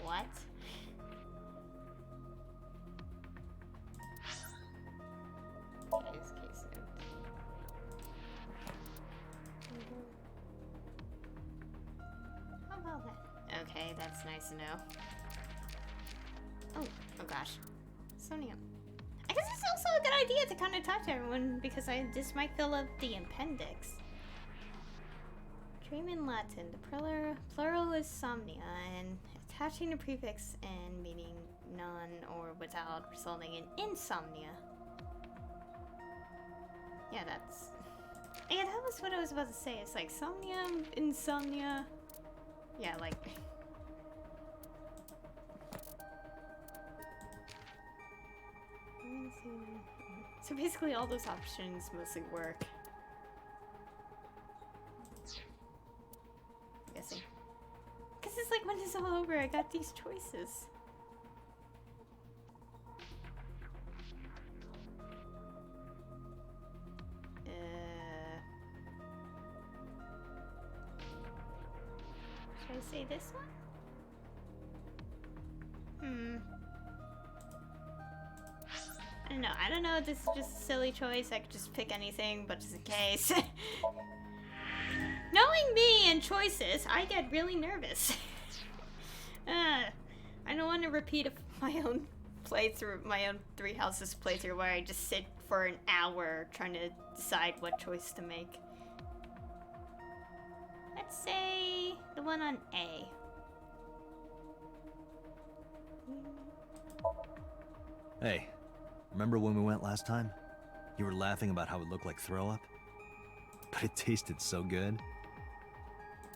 What? How about that? Okay, that's nice to know. Oh gosh. Somnium. I guess it's also a good idea to kind of talk to everyone because this might fill up the appendix. Dream in Latin. The plural is somnia, and attaching the prefix and meaning none or without resulting in insomnia. Yeah, yeah, that was what I was about to say. It's like somnium, insomnia. Yeah, like. So basically, all those options mostly work. I'm guessing. Because it's like when it's all over, I got these choices. Should I say this one? I don't know if this is just a silly choice. I could just pick anything, but just in case. Knowing me and choices, I get really nervous. I don't want to repeat my own playthrough, my own Three Houses playthrough where I just sit for an hour trying to decide what choice to make. Let's say the one on A. Hey, remember when we went last time? You were laughing about how it looked like throw up? But it tasted so good.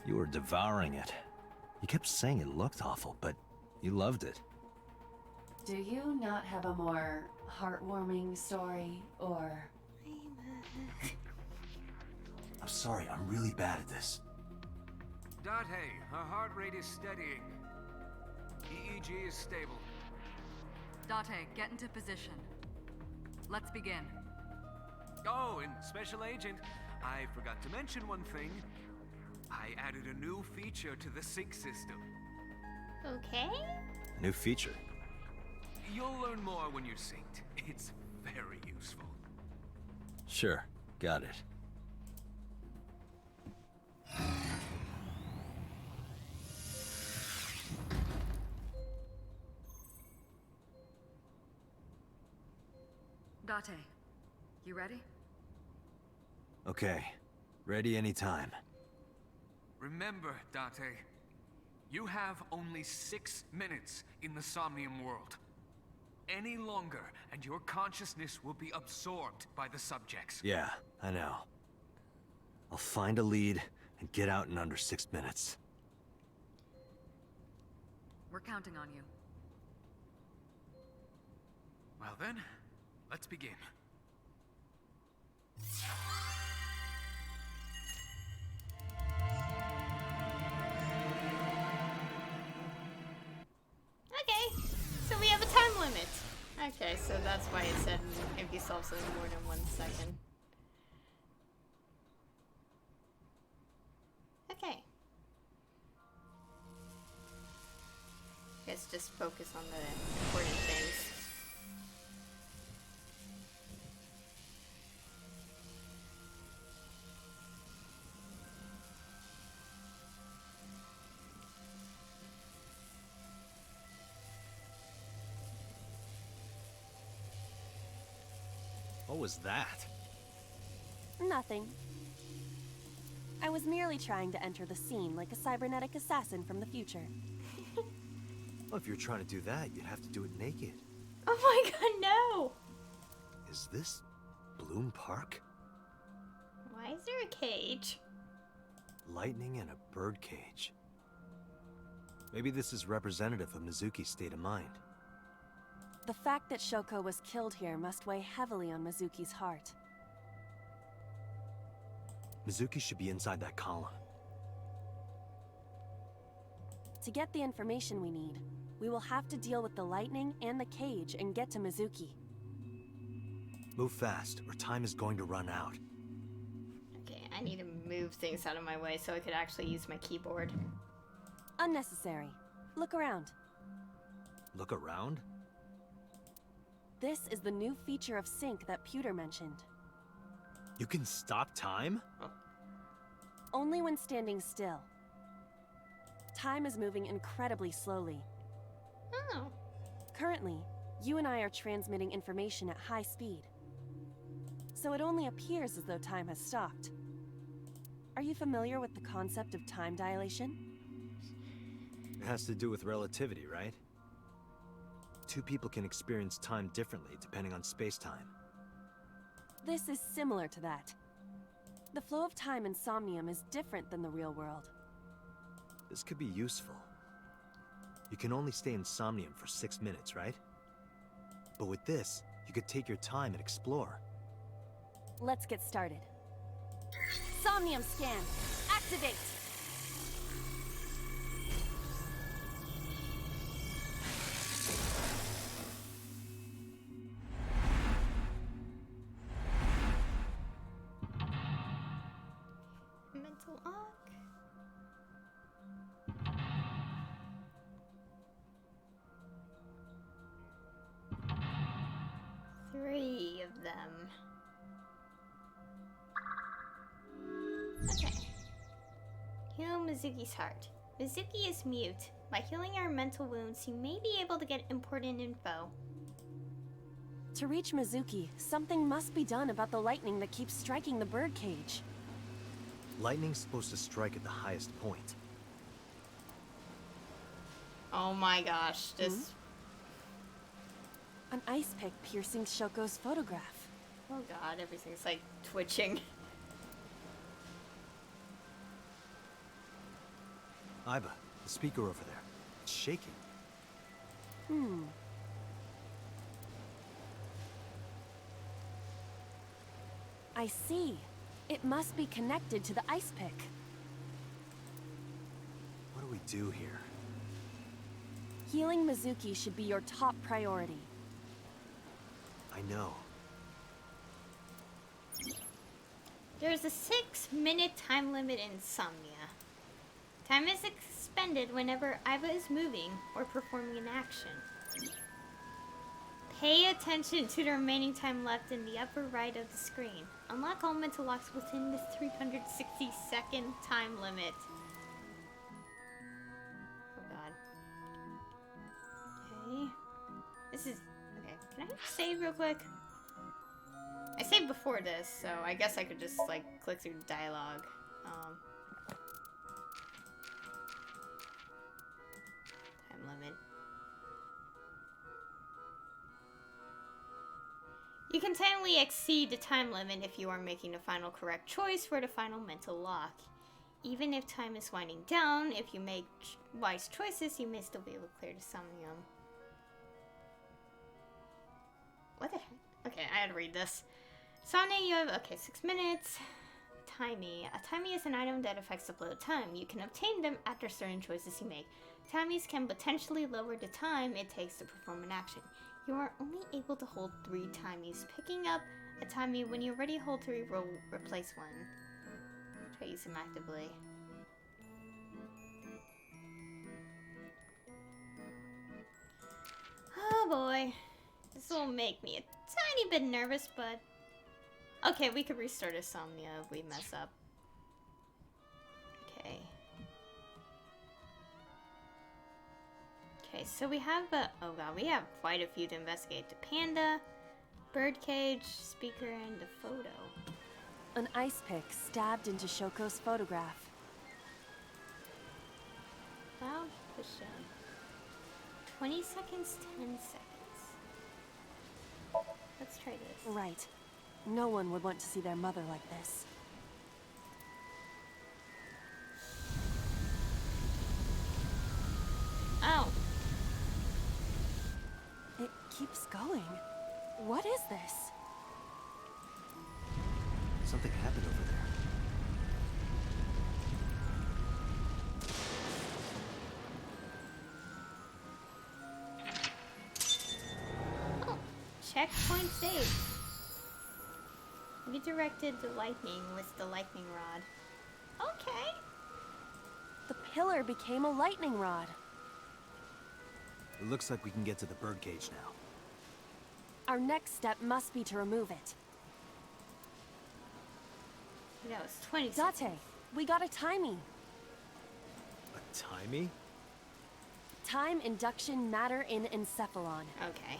You were devouring it. You kept saying it looked awful, but you loved it. Do you not have a more heartwarming story, or... I'm sorry, I'm really bad at this. Date, her heart rate is steadying. EEG is stable. Date, get into position. Let's begin. Oh, and Special Agent, I forgot to mention one thing. I added a new feature to the sync system. Okay. New feature. You'll learn more when you're synced. It's very useful. Sure, got it. Date, you ready? Okay, ready anytime. Remember, Date, you have only 6 minutes in the Somnium world. Any longer, and your consciousness will be absorbed by the subjects. Yeah, I know. I'll find a lead and get out in under 6 minutes. We're counting on you. Well then, let's begin. Okay, so we have a time limit. Okay, so that's why it said if you solve something more than 1 second. Okay. Guess just focus on the important things. What was that? Nothing. I was merely trying to enter the scene like a cybernetic assassin from the future. Well, if you're trying to do that, you'd have to do it naked. Oh my god, no! Is this Bloom Park? Why is there a cage? Lightning and a bird cage. Maybe this is representative of Mizuki's state of mind. The fact that Shoko was killed here must weigh heavily on Mizuki's heart. Mizuki should be inside that column. To get the information we need, we will have to deal with the lightning and the cage and get to Mizuki. Move fast, or time is going to run out. Okay, I need to move things out of my way so I could actually use my keyboard. Unnecessary. Look around. Look around? This is the new feature of Sync that Pewter mentioned. You can stop time? Only when standing still. Time is moving incredibly slowly. Oh. Currently, You and I are transmitting information at high speed. So it only appears as though time has stopped. Are you familiar with the concept of time dilation? It has to do with relativity, right? Two people can experience time differently depending on space-time. This is similar to that. The flow of time in Somnium is different than the real world. This could be useful. You can only stay in Somnium for 6 minutes, right? But with this, you could take your time and explore. Let's get started. Somnium scan! Activate! Mental arc. Three of them. Okay. Heal Mizuki's heart. Mizuki is mute. By healing her mental wounds, you may be able to get important info. To reach Mizuki, something must be done about the lightning that keeps striking the birdcage. Lightning's supposed to strike at the highest point. Oh my gosh, this... An ice pick piercing Shoko's photograph. Oh god, everything's like twitching. Aiba, the speaker over there. It's shaking. I see. It must be connected to the ice pick. What do we do here? Healing Mizuki should be your top priority. I know. There's a 6-minute time limit in Somnia. Time is expended whenever Aiba is moving or performing an action. Pay attention to the remaining time left in the upper right of the screen. Unlock all mental locks within the 360-second time limit. Oh god. Okay. This is... Okay, can I save real quick? I saved before this, so I guess I could just, like, click through the dialogue. Time limit. You can technically exceed the time limit if you are making the final correct choice for the final mental lock. Even if time is winding down, if you make wise choices, you may still be able to clear the Somnium. What the heck? Okay, I had to read this. Sonia, you have, 6 minutes. Timey. A timey is an item that affects the flow of time. You can obtain them after certain choices you make. Timies can potentially lower the time it takes to perform an action. You are only able to hold 3 timies. Picking up a timey when you're ready, hold 3 will replace one. Try to use them actively. Oh boy. This will make me a tiny bit nervous, but... Okay, we could restart Insomnia if we mess up. Okay. Okay, so we have oh god, we have quite a few to investigate. The panda, birdcage, speaker, and the photo. An ice pick stabbed into Shoko's photograph. Wow, push 20 seconds, 10 seconds. Let's try this. Right. No one would want to see their mother like this. Oh. It keeps going. What is this? Something happened over there. Oh, checkpoint saved. Redirected the lightning with the lightning rod. Okay. The pillar became a lightning rod. It looks like we can get to the birdcage now. Our next step must be to remove it. That was 20 Date, seconds. we got a timey. A timey? Time induction matter in encephalon. Okay.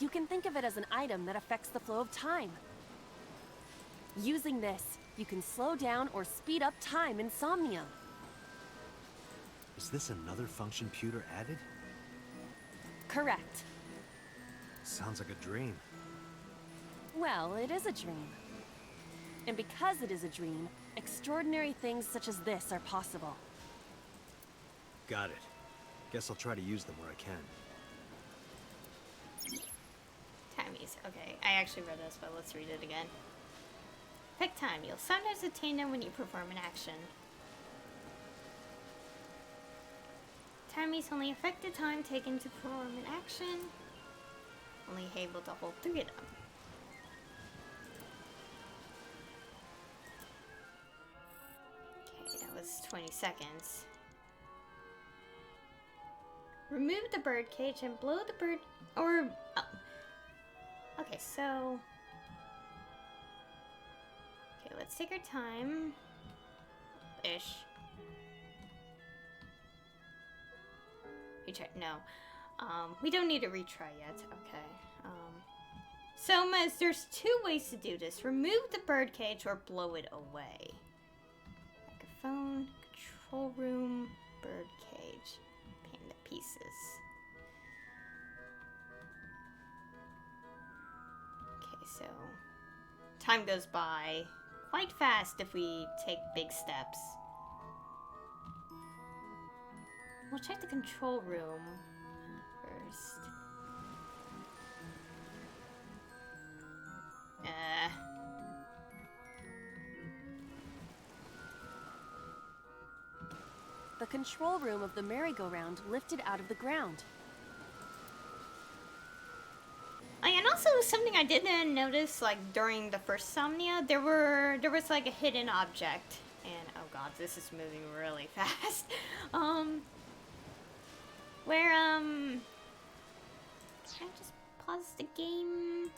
You can think of it as an item that affects the flow of time. Using this, you can slow down or speed up time in Somnium. Is this another function Pewter added? Correct. Sounds like a dream. Well, it is a dream. And because it is a dream, extraordinary things such as this are possible. Got it. Guess I'll try to use them where I can. Timies. Okay, I actually read this, but let's read it again. Pick time. You'll sometimes attain them when you perform an action. Timies only affect the time taken to perform an action. Only able to hold 3 of them. Okay, that was 20 seconds. Remove the bird cage and blow the bird... or... oh. Okay, so... okay, let's take our time. Ish. Retry. No. We don't need to retry yet. Okay. Somas, there's 2 ways to do this. Remove the bird cage or blow it away. Microphone, control room, bird cage. Paint the pieces. Okay, so time goes by quite fast if we take big steps. We'll check the control room first. The control room of the merry-go-round lifted out of the ground. And also something I didn't notice, like during the first Somnia, there was like a hidden object, and oh god, this is moving really fast. Where can I just pause the game?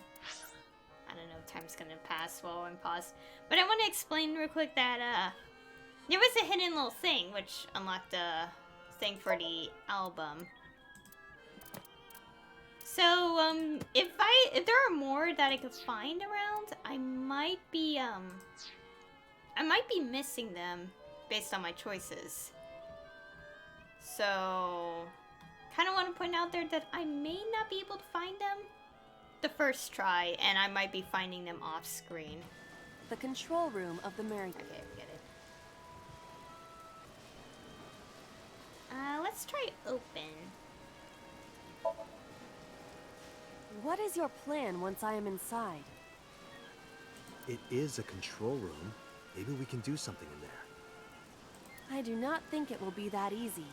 I don't know, time's gonna pass while I'm paused. But I want to explain real quick that there was a hidden little thing which unlocked a thing for the album. So if there are more that I could find around, I might be missing them based on my choices. So kind of want to point out there that I may not be able to find them the first try, and I might be finding them off screen. The control room of the merry. Okay, we get it. Let's try open. What is your plan once I am inside? It is a control room. Maybe we can do something in there. I do not think it will be that easy.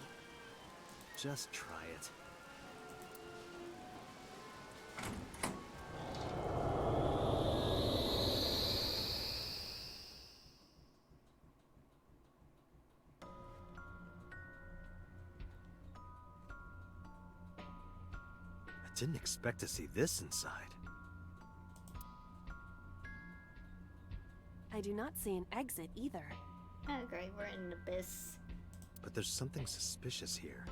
Just try it. I didn't expect to see this inside. I do not see an exit either. Oh great, we're in an abyss. But there's something suspicious here.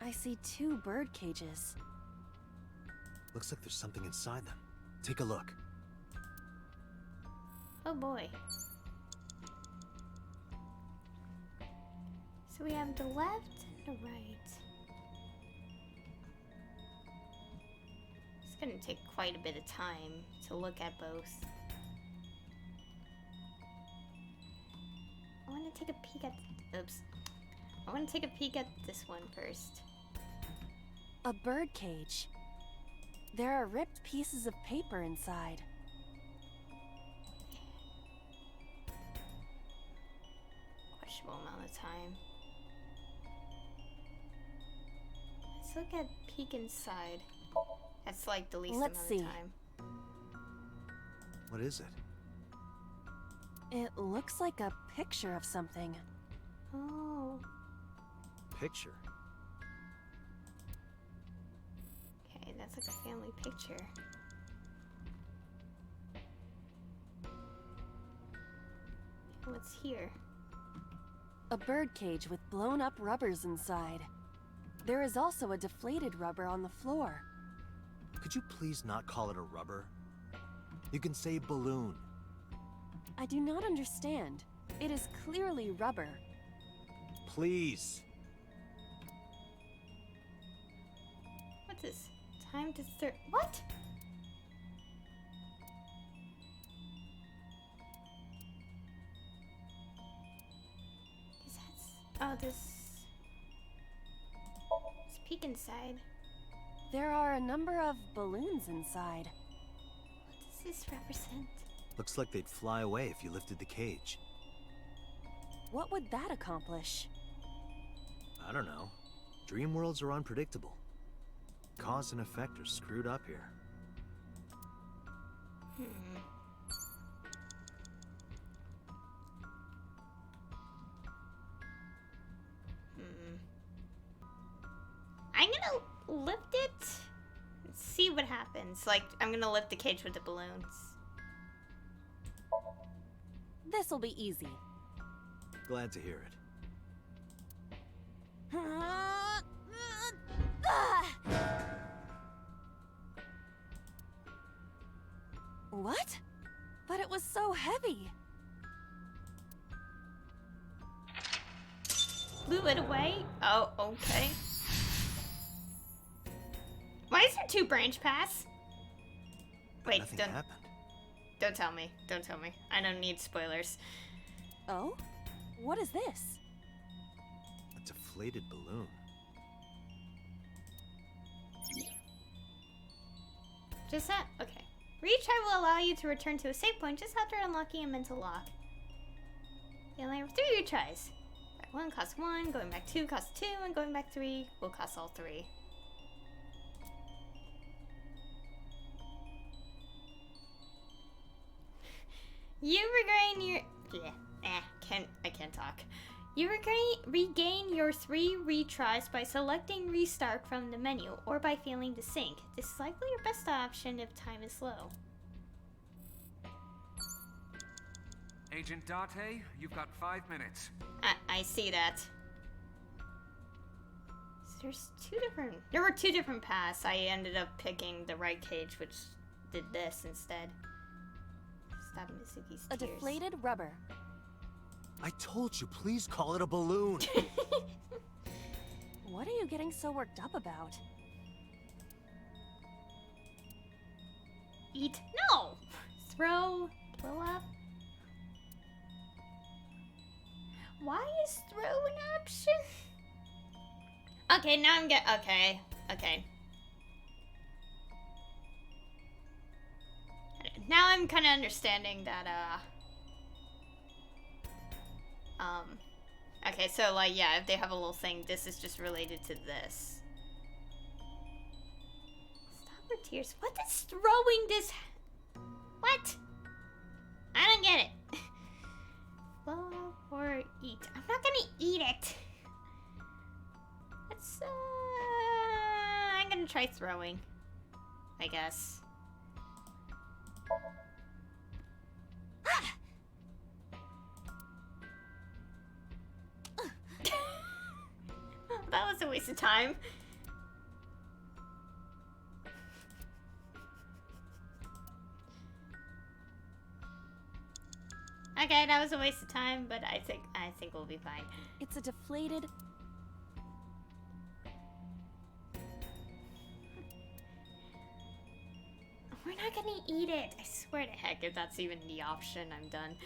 I see 2 bird cages. Looks like there's something inside them. Take a look. Oh boy. So we have the left and the right. It's gonna take quite a bit of time to look at both. I want to take a peek at... oops. I want to take a peek at this one first. A bird cage. There are ripped pieces of paper inside. Questionable amount of time. Let's look at peek inside. That's like the least amount of time. What is it? It looks like a picture of something. Oh. Picture? Okay, that's like a family picture. What's here? A bird cage with blown up rubbers inside. There is also a deflated rubber on the floor. Could you please not call it a rubber? You can say balloon. I do not understand. It is clearly rubber. Please. What's this? Time to start. What? Is that? Oh, this. Let's peek inside. There are a number of balloons inside. What does this represent? Looks like they'd fly away if you lifted the cage. What would that accomplish? I don't know. Dream worlds are unpredictable. Cause and effect are screwed up here. I'm gonna lift it and see what happens. Like, I'm gonna lift the cage with the balloons. This'll be easy. Glad to hear it. What? But it was so heavy. Blew it away? Oh, okay. Why is there 2 branch paths? Wait, Nothing don't happened. tell me. Don't tell me. I don't need spoilers. Oh? What is this? A deflated balloon. Just that? Okay. Retry will allow you to return to a save point just after unlocking a mental lock. You only have 3 retries. Back 1 costs 1, going back 2 costs 2, and going back 3 will cost all 3. You regain your... I can't talk. You regain your 3 retries by selecting restart from the menu or by failing to sync. This is likely your best option if time is low. Agent Date, you've got 5 minutes. I see that. So there were 2 different paths. I ended up picking the right cage, which did this instead. Stop Mizuki's A tears. deflated rubber. I told you, please call it a balloon. What are you getting so worked up about? Eat. No! Throw. Blow up. Why is throw an option? Okay, now I'm okay. Now I'm kind of understanding that, okay, so, like, yeah, if they have a little thing, this is just related to this. Stop her tears. What is throwing this? What? I don't get it. Blow or eat. I'm not gonna eat it. Let's, I'm gonna try throwing, I guess. That was a waste of time. Okay, that was a waste of time, but I think we'll be fine. It's a deflated... We're not gonna eat it. I swear to heck, if that's even the option, I'm done.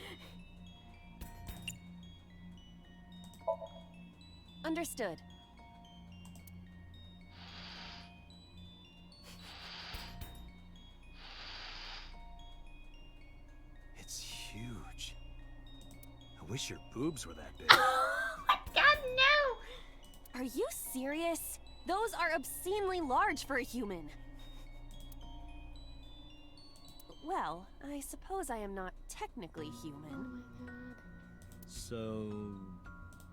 Understood. It's huge. I wish your boobs were that big. Oh my god, no! Are you serious? Those are obscenely large for a human. Well, I suppose I am not technically human. Oh my god. So...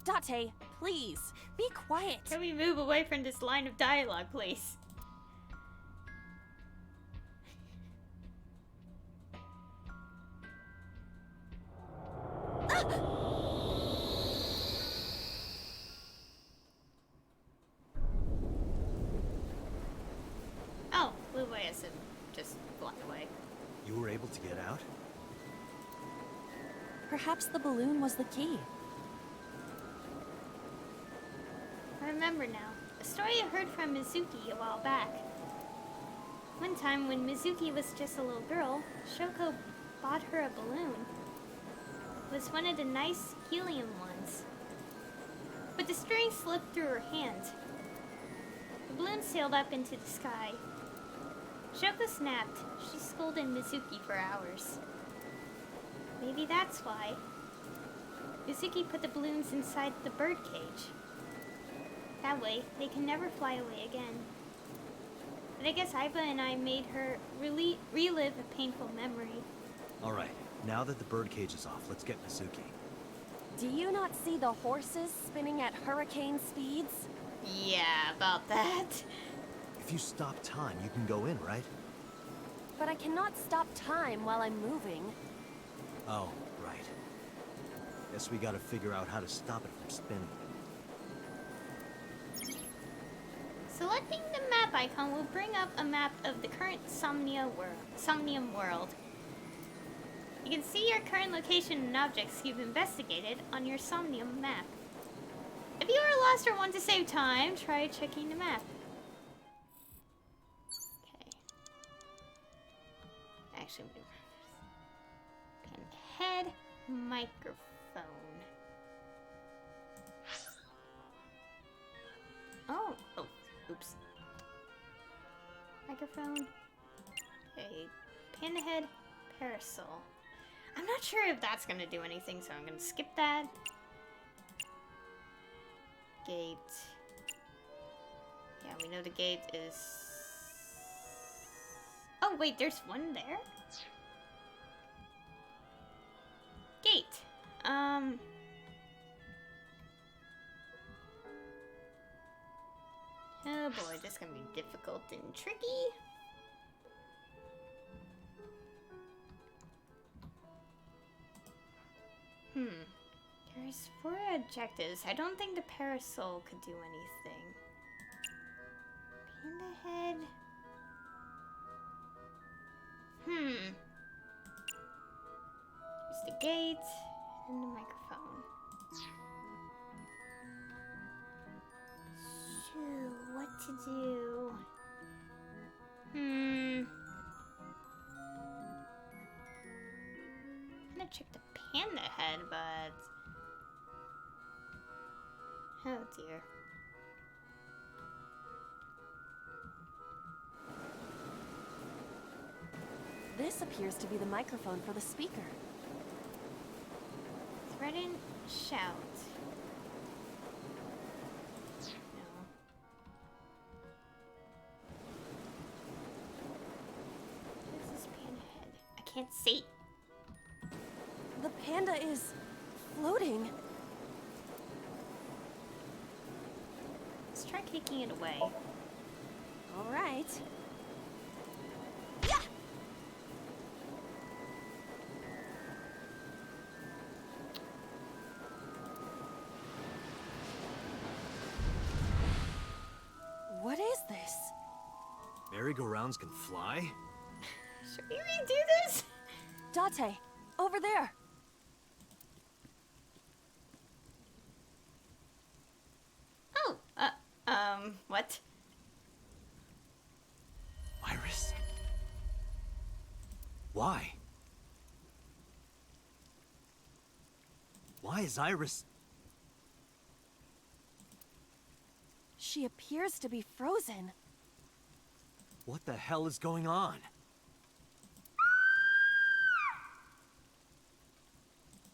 Date, please, be quiet. Can we move away from this line of dialogue, please? I guess it just fly away. You were able to get out? Perhaps the balloon was the key. I remember now. A story I heard from Mizuki a while back. One time when Mizuki was just a little girl, Shoko bought her a balloon. It was one of the nice helium ones. But the string slipped through her hand. The balloon sailed up into the sky. Shoko snapped. She scolded Mizuki for hours. Maybe that's why. Mizuki put the balloons inside the birdcage. That way, they can never fly away again. But I guess Aiba and I made her relive a painful memory. Alright, now that the birdcage is off, let's get Mizuki. Do you not see the horses spinning at hurricane speeds? Yeah, about that. If you stop time, you can go in, right? But I cannot stop time while I'm moving. Oh, right. Guess we gotta figure out how to stop it from spinning. Selecting the map icon will bring up a map of the current Somnium world. You can see your current location and objects you've investigated on your Somnium map. If you are lost or want to save time, try checking the map. Okay. Actually, head microphone. Oh, oops. Microphone. Okay, pin head parasol. I'm not sure if that's gonna do anything, so I'm gonna skip that. Gate. Yeah, we know the gate is... Oh, wait, there's one there? Gate. Oh boy, this is gonna be difficult and tricky. There's 4 objectives. I don't think the parasol could do anything. Panda head. There's the gate and the microphone. So, what to do? I'm gonna check the panda head, but... Oh dear. This appears to be the microphone for the speaker. Threaten, shout. No. What is this panda head? I can't see. The panda is floating. Let's try kicking it away. All right. Yeah! What is this? Merry-go-rounds can fly? Should we redo this? Date, over there. Oh, what? Iris? Why? Why is Iris... She appears to be frozen. What the hell is going on?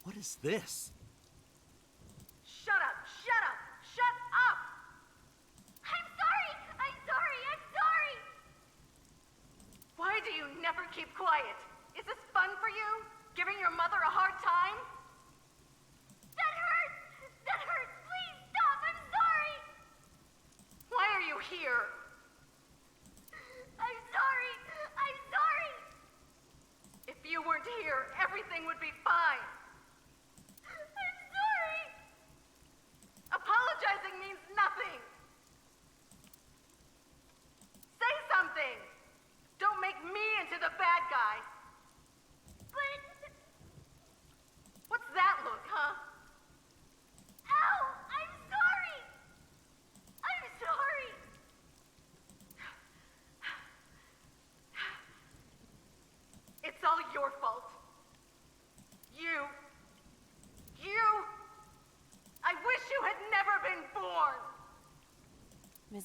What is this? Shut up! Shut up! Shut up! I'm sorry! I'm sorry! I'm sorry! Why do you never keep quiet? Is this fun for you? Giving your mother a hard time? That hurts! That hurts! Please stop! I'm sorry! Why are you here? I'm sorry! I'm sorry! If you weren't here, everything would be fine. I'm sorry! Apologizing means nothing! Say something!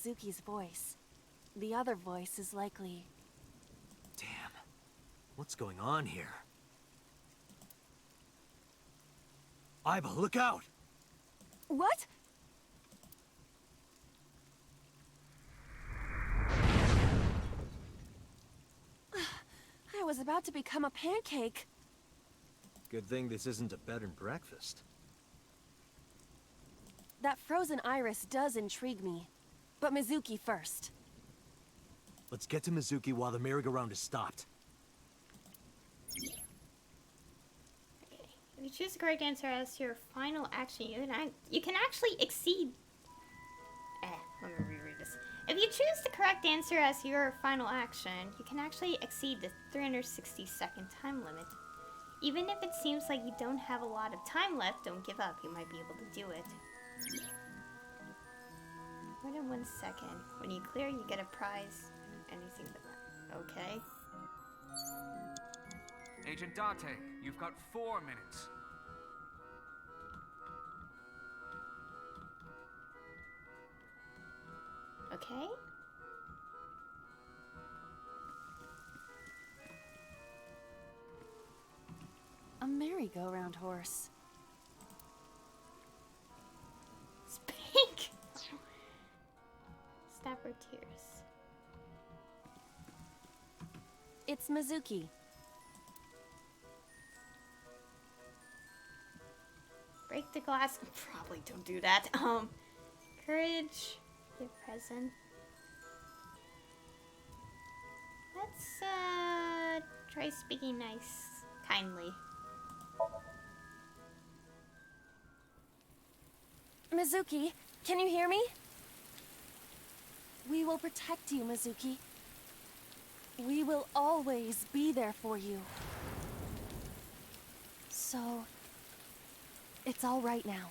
Mizuki's voice. The other voice is likely... Damn. What's going on here? Aiba, look out! What? I was about to become a pancake. Good thing this isn't a bed and breakfast. That frozen iris does intrigue me. But Mizuki first. Let's get to Mizuki while the merry-go-round is stopped. Okay. If you choose the correct answer as your final action, you can actually exceed... let me reread this. If you choose the correct answer as your final action, you can actually exceed the 360-second time limit. Even if it seems like you don't have a lot of time left, don't give up. You might be able to do it. More than 1 second. When you clear, you get a prize. Anything but that. Okay. Agent Date, you've got 4 minutes. Okay. A merry-go-round horse. Speak! Stop her tears. It's Mizuki. Break the glass. Probably don't do that. Courage. Give present. Let's, try speaking nice. Kindly. Mizuki, can you hear me? We will protect you, Mizuki. We will always be there for you. So, it's all right now.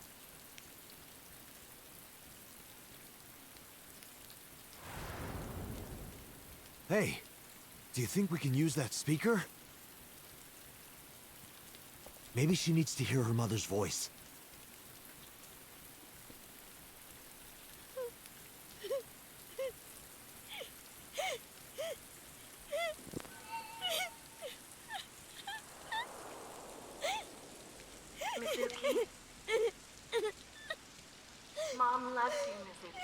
Hey, do you think we can use that speaker? Maybe she needs to hear her mother's voice. Mizuki. Mom loves you, Mizuki.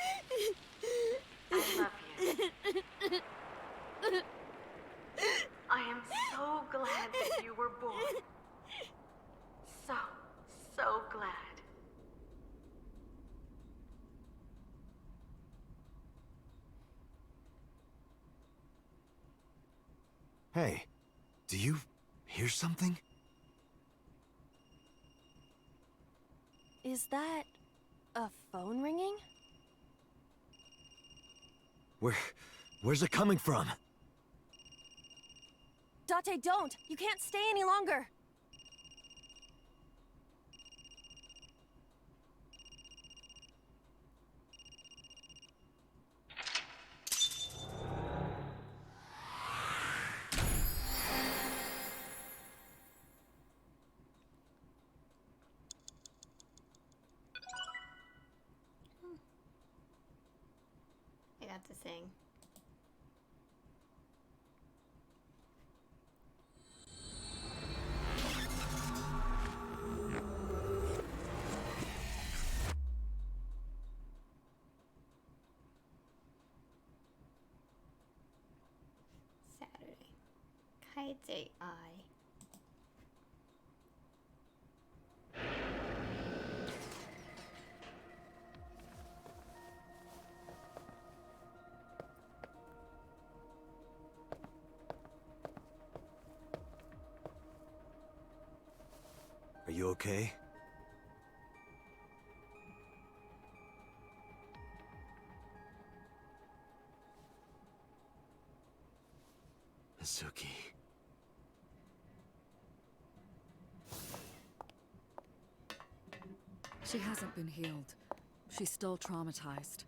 I love you. I am so glad that you were born. So glad. Hey, do you hear something? Is that a phone ringing? Where's it coming from? Date, don't! You can't stay any longer! I got the thing. Saturday. keitAI. Are you okay? Mizuki. She hasn't been healed. She's still traumatized.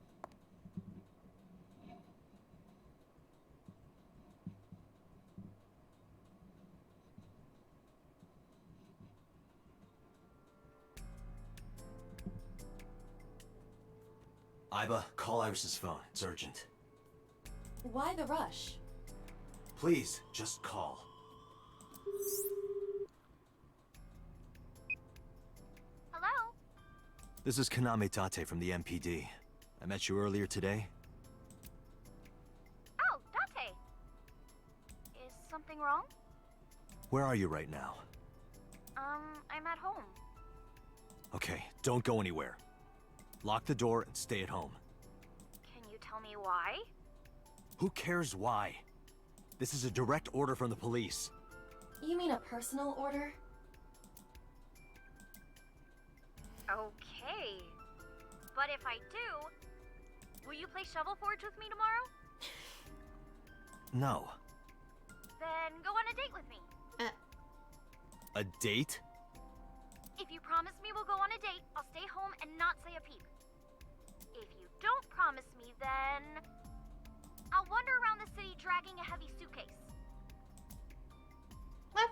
Iba, call Iris's phone. It's urgent. Why the rush? Please, just call. Hello? This is Kaname Tate from the MPD. I met you earlier today. Oh, Date. Is something wrong? Where are you right now? I'm at home. Okay, don't go anywhere. Lock the door and stay at home. Can you tell me why? Who cares why? This is a direct order from the police. You mean a personal order? Okay. But if I do, will you play Shovel Forge with me tomorrow? No. Then go on a date with me. A date? If you promise me we'll go on a date, I'll stay home and not say a peep. If you don't promise me, then I'll wander around the city dragging a heavy suitcase. What?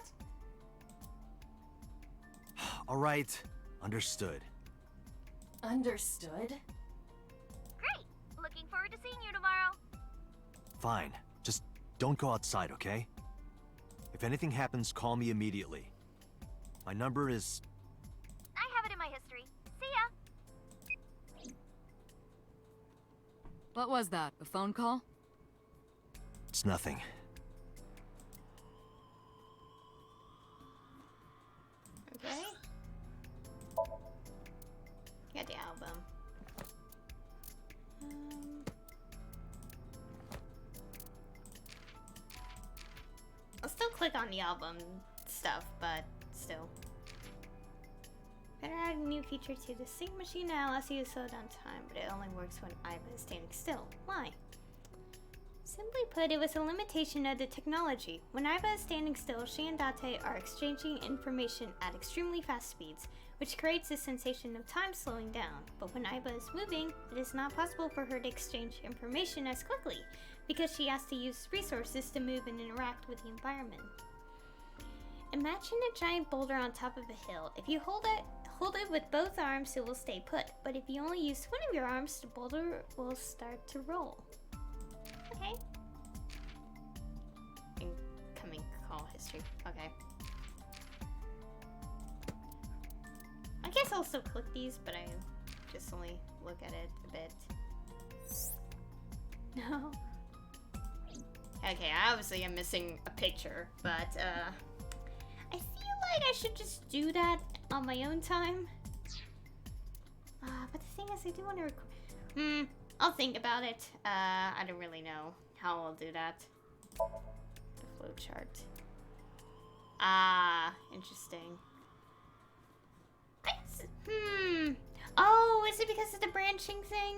Alright, understood. Understood? Great! Looking forward to seeing you tomorrow. Fine, just don't go outside, okay? If anything happens, call me immediately. My number is... I have it in my history. See ya! What was that? A phone call? It's nothing. Okay. Got the album. I'll still click on the album stuff, but still. Better add a new feature to the sync machine that allows you to slow down time, but it only works when Iva is standing still. Why? Simply put, it was a limitation of the technology. When Iva is standing still, she and Date are exchanging information at extremely fast speeds, which creates a sensation of time slowing down. But when Iva is moving, it is not possible for her to exchange information as quickly, because she has to use resources to move and interact with the environment. Imagine a giant boulder on top of a hill. If you hold it with both arms, it will stay put. But if you only use one of your arms, the boulder will start to roll. Okay. Incoming call history. Okay. I guess I'll still click these, but I just only look at it a bit. No. Okay, obviously I'm missing a picture, but I feel like I should just do that on my own time. But the thing is, I do want to record. I'll think about it. I don't really know how I'll do that. The flowchart. Interesting. Oh, is it because of the branching thing?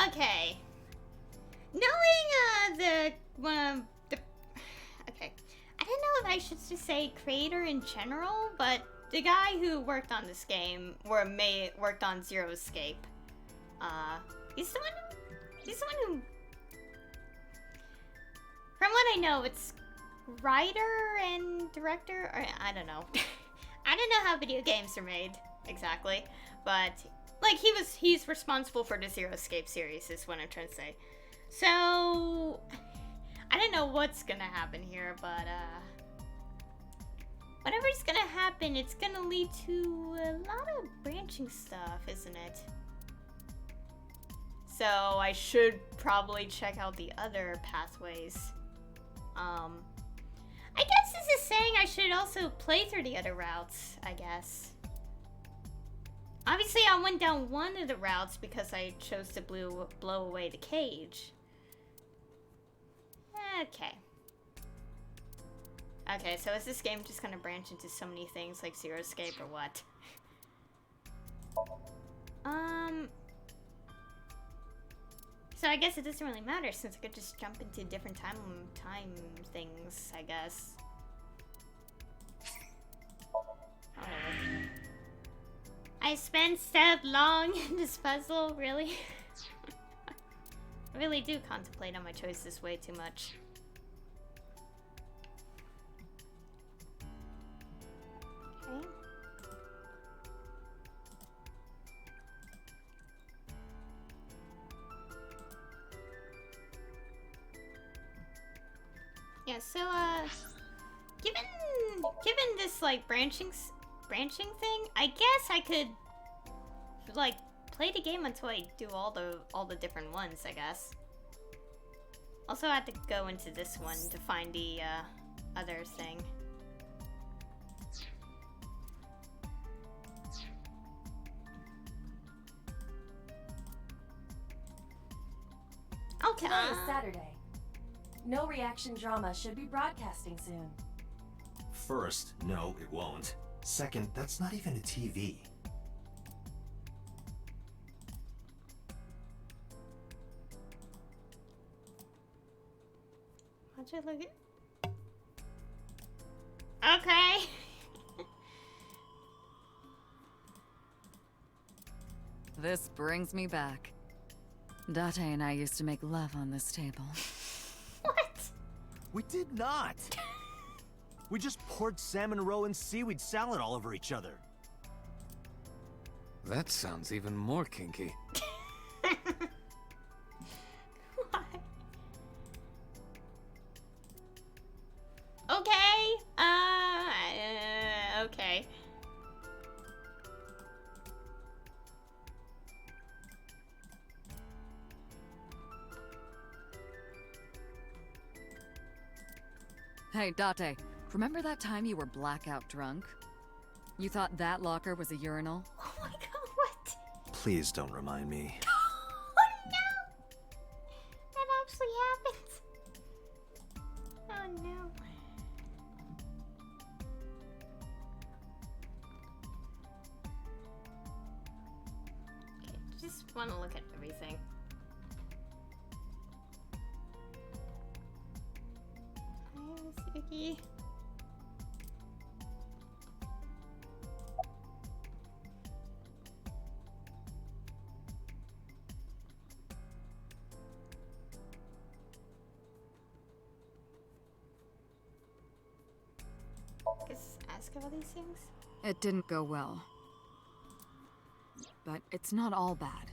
Okay. Knowing okay. I don't know if I should just say creator in general, but the guy who worked on this game worked on Zero Escape. He's the one who from what I know, it's writer and director, or I don't know. I don't know how video games are made exactly, but like he's responsible for the Zero Escape series is what I'm trying to say. So I don't know what's gonna happen here, but whatever's gonna happen, it's gonna lead to a lot of branching stuff, isn't it? So I should probably check out the other pathways. I guess this is saying I should also play through the other routes, I guess. Obviously, I went down one of the routes because I chose to blow away the cage. Okay. Okay, so is this game just gonna branch into so many things like Zero Escape or what? So I guess it doesn't really matter since I could just jump into different time things, I guess. I spent so long in this puzzle, really? I really do contemplate on my choices way too much. Okay. Yeah, so given this like branching thing, I guess I could like play the game until I do all the different ones, I guess. Also, I had to go into this one to find the other thing. Okay. Today is Saturday. No Reaction drama should be broadcasting soon. First, no, it won't. Second, that's not even a TV. How'd you look at? Okay. This brings me back. Date and I used to make love on this table. What? We did not! We just poured salmon roe and seaweed salad all over each other. That sounds even more kinky. Why? Okay. Okay. Hey, Date, remember that time you were blackout drunk? You thought that locker was a urinal? Oh my god, what? Please don't remind me. Oh no! That actually happened. Oh no. Okay, just want to look at everything. Hi, Suki. Just ask her all these things. It didn't go well. But it's not all bad.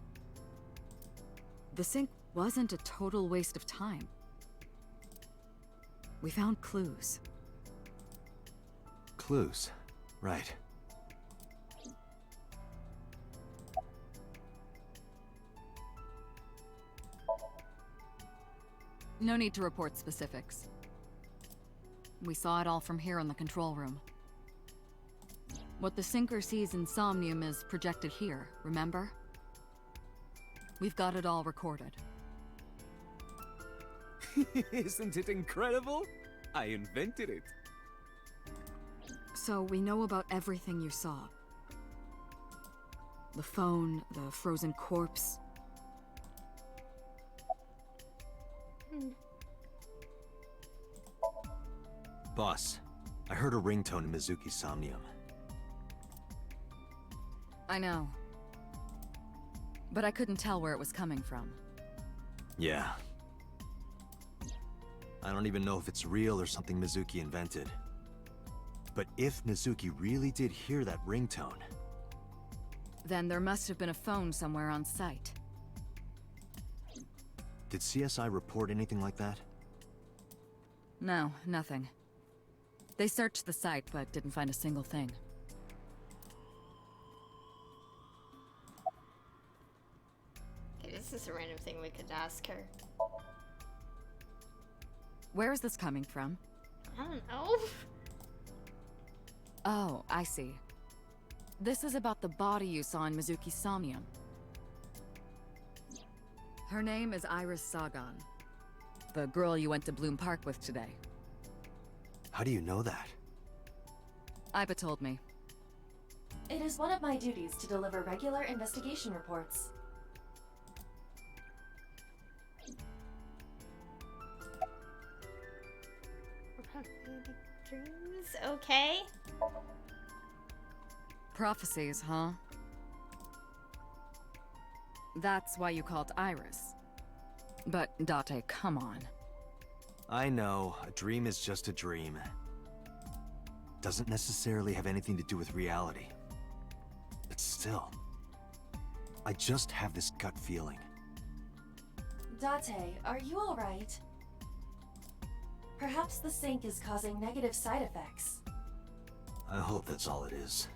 The sink wasn't a total waste of time. We found clues. Clues. Right. No need to report specifics. We saw it all from here in the control room. What the sinker sees in Somnium is projected here, remember? We've got it all recorded. Isn't it incredible? I invented it. So we know about everything you saw. The phone, the frozen corpse. Boss, I heard a ringtone in Mizuki's Somnium. I know. But I couldn't tell where it was coming from. Yeah. I don't even know if it's real or something Mizuki invented. But if Mizuki really did hear that ringtone... Then there must have been a phone somewhere on site. Did CSI report anything like that? No, nothing. They searched the site, but didn't find a single thing. Okay, this is a random thing we could ask her. Where is this coming from? I don't know. Oh, I see. This is about the body you saw in Mizuki's Somnium. Her name is Iris Sagan. The girl you went to Bloom Park with today. How do you know that? Iba told me. It is one of my duties to deliver regular investigation reports. Dreams, okay. Prophecies, huh? That's why you called Iris. But, Date, come on. I know, a dream is just a dream. Doesn't necessarily have anything to do with reality. But still, I just have this gut feeling. Date, are you alright? Perhaps the sink is causing negative side effects. I hope that's all it is.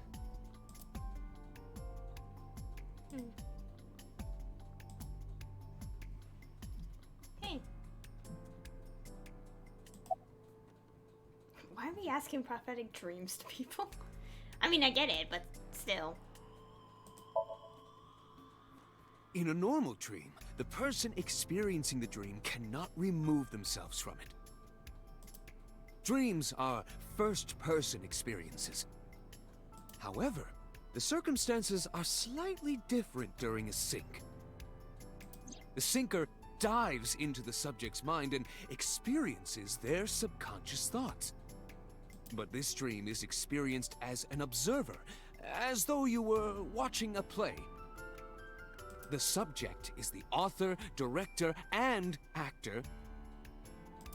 Hey. Why are we asking prophetic dreams to people? I mean, I get it, but still. In a normal dream, the person experiencing the dream cannot remove themselves from it. Dreams are first-person experiences. However, the circumstances are slightly different during a sync. The syncer dives into the subject's mind and experiences their subconscious thoughts. But this dream is experienced as an observer, as though you were watching a play. The subject is the author, director, and actor.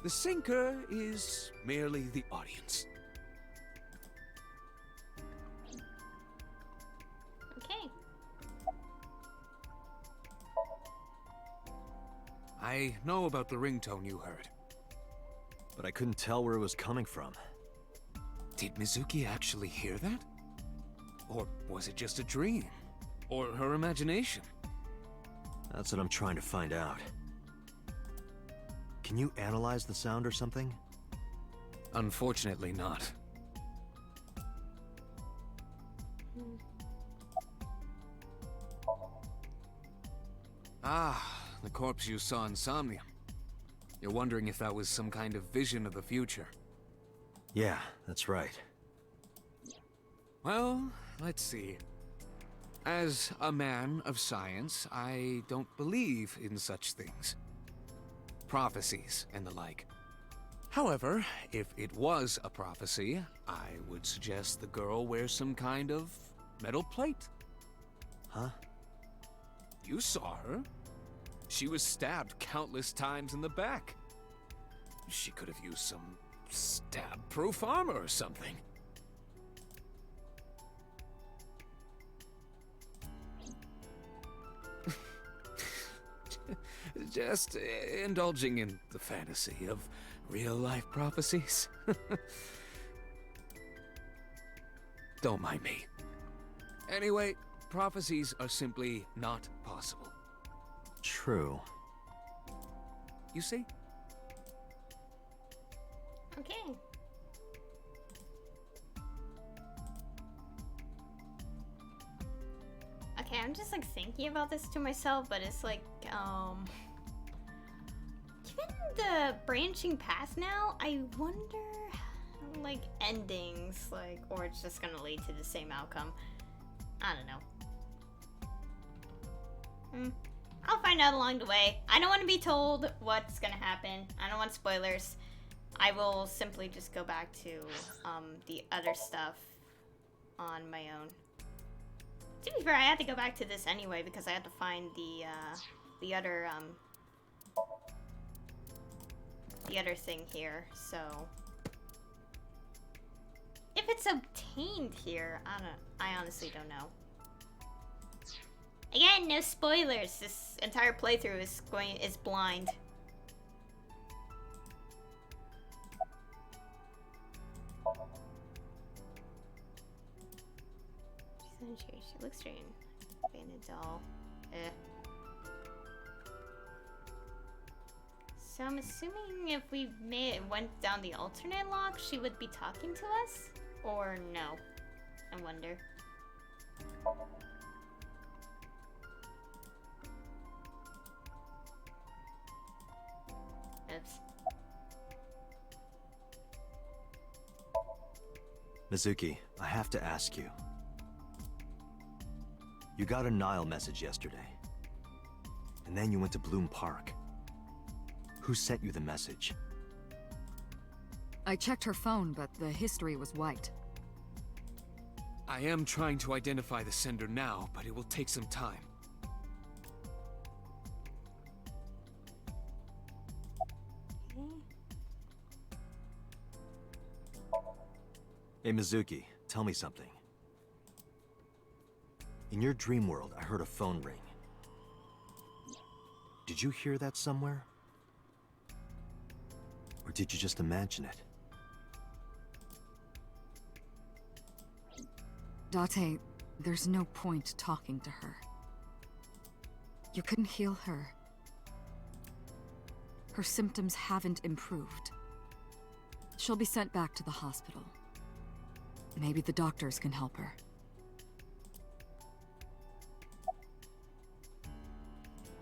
The syncer is merely the audience. Okay. I know about the ringtone you heard. But I couldn't tell where it was coming from. Did Mizuki actually hear that? Or was it just a dream? Or her imagination? That's what I'm trying to find out. Can you analyze the sound or something? Unfortunately not. Ah, the corpse you saw in Somnium. You're wondering if that was some kind of vision of the future. Yeah, that's right. Well, let's see. As a man of science, I don't believe in such things. Prophecies and the like. However, if it was a prophecy, I would suggest the girl wear some kind of metal plate. Huh? You saw her. She was stabbed countless times in the back. She could have used some stab-proof armor or something. Just indulging in the fantasy of real-life prophecies. Don't mind me. Anyway, prophecies are simply not possible. True. You see? Okay. Okay, I'm just like thinking about this to myself, but it's like, given the branching path now, I wonder, like, endings, like, or it's just gonna lead to the same outcome. I don't know. I'll find out along the way. I don't want to be told what's gonna happen. I don't want spoilers. I will simply just go back to the other stuff on my own. To be fair, I had to go back to this anyway because I had to find the other thing here. So if it's obtained here, I honestly don't know. Again, no spoilers. This entire playthrough is blind. She looks strange. Banded doll. So I'm assuming if we went down the alternate lock, she would be talking to us? Or no? I wonder. Oops. Mizuki, I have to ask you. You got a Nile message yesterday. And then you went to Bloom Park. Who sent you the message? I checked her phone, but the history was white. I am trying to identify the sender now, but it will take some time. Hey, Mizuki, tell me something. In your dream world, I heard a phone ring. Did you hear that somewhere? Or did you just imagine it? Date, there's no point talking to her. You couldn't heal her. Her symptoms haven't improved. She'll be sent back to the hospital. Maybe the doctors can help her.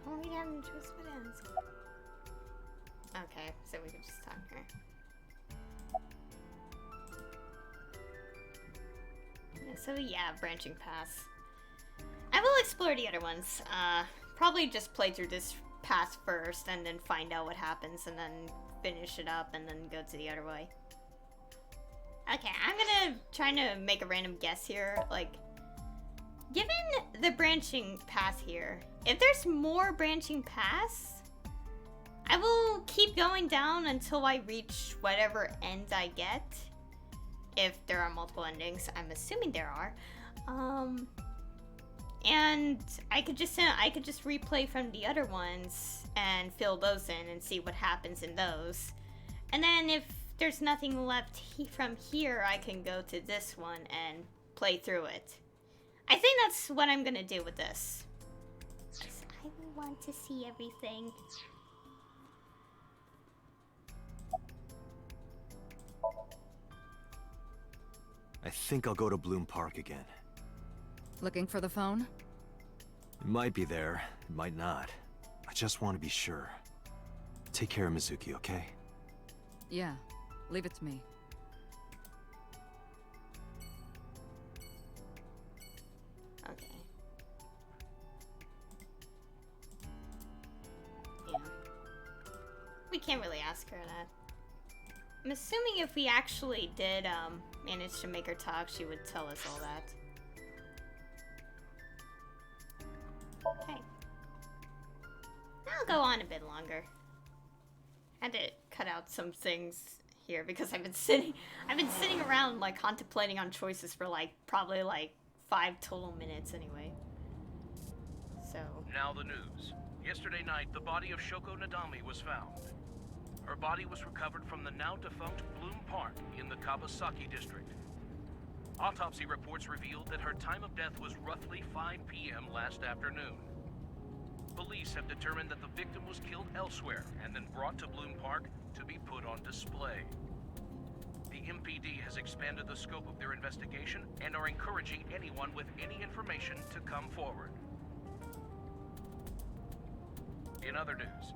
Only damage was what ends. Okay, so we can just talk to her. Yeah, so yeah, branching paths. I will explore the other ones. Probably just play through this path first and then find out what happens and then finish it up and then go to the other way. Okay, I'm gonna try to make a random guess here. Like, given the branching path here, if there's more branching paths, I will keep going down until I reach whatever end I get. If there are multiple endings, I'm assuming there are. And I could just replay from the other ones and fill those in and see what happens in those. And then if there's nothing left from here, I can go to this one and play through it. I think that's what I'm gonna do with this. I want to see everything. I think I'll go to Bloom Park again. Looking for the phone? It might be there, it might not. I just want to be sure. Take care of Mizuki, okay? Yeah, leave it to me. Okay. Yeah. We can't really ask her that. I'm assuming if we actually did manage to make her talk, she would tell us all that. Okay. I'll go on a bit longer. Had to cut out some things here because I've been sitting around like contemplating on choices for like probably like 5 total minutes anyway. So now the news. Yesterday night, the body of Shoko Nadami was found. Her body was recovered from the now-defunct Bloom Park in the Kabasaki district. Autopsy reports revealed that her time of death was roughly 5 p.m. last afternoon. Police have determined that the victim was killed elsewhere and then brought to Bloom Park to be put on display. The MPD has expanded the scope of their investigation and are encouraging anyone with any information to come forward. In other news,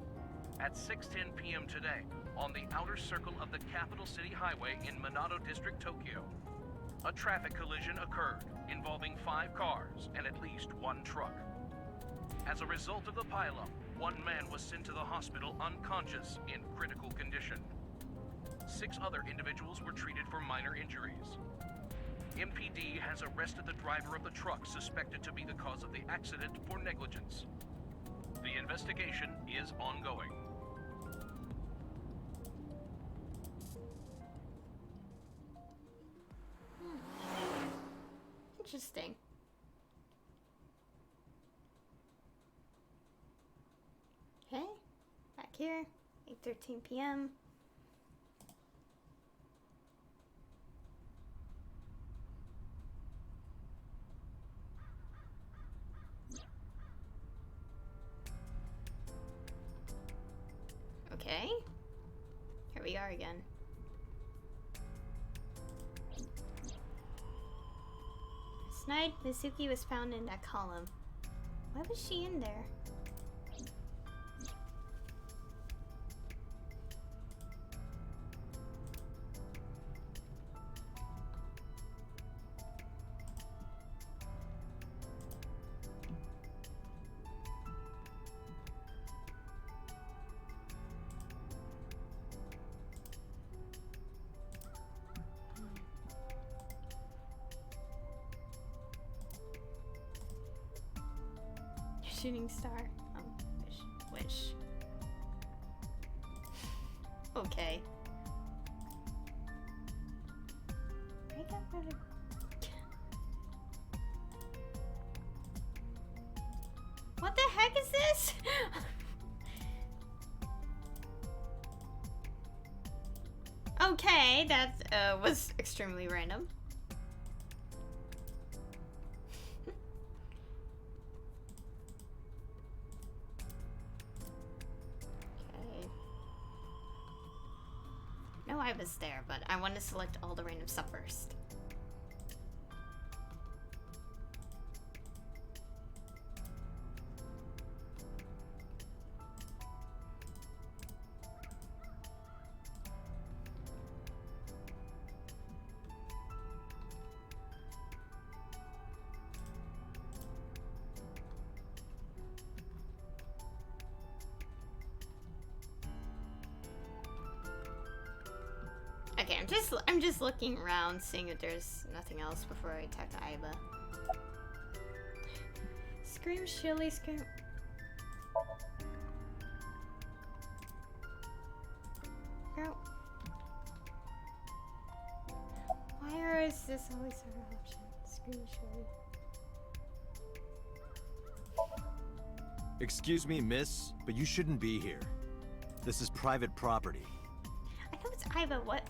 at 6:10 p.m. today, on the outer circle of the Capital City Highway in Minato District, Tokyo, a traffic collision occurred involving 5 cars and at least 1 truck. As a result of the pileup, 1 man was sent to the hospital unconscious in critical condition. 6 other individuals were treated for minor injuries. MPD has arrested the driver of the truck suspected to be the cause of the accident for negligence. The investigation is ongoing. interesting. Okay, back here, 8:13 p.m. Okay, here we are again. Last night, Mizuki was found in that column. Why was she in there? Shooting star. Wish. Okay. Break What the heck is this? Okay, that was extremely random. Okay. No, I was there, but I want to select all the random stuff first. Okay, I'm just looking around, seeing if there's nothing else before I attack Aiba. Scream, Shilly, scream. Girl. Why is this always our option? Scream, Shilly. Excuse me, miss, but you shouldn't be here. This is private property. I know it's Aiba, what?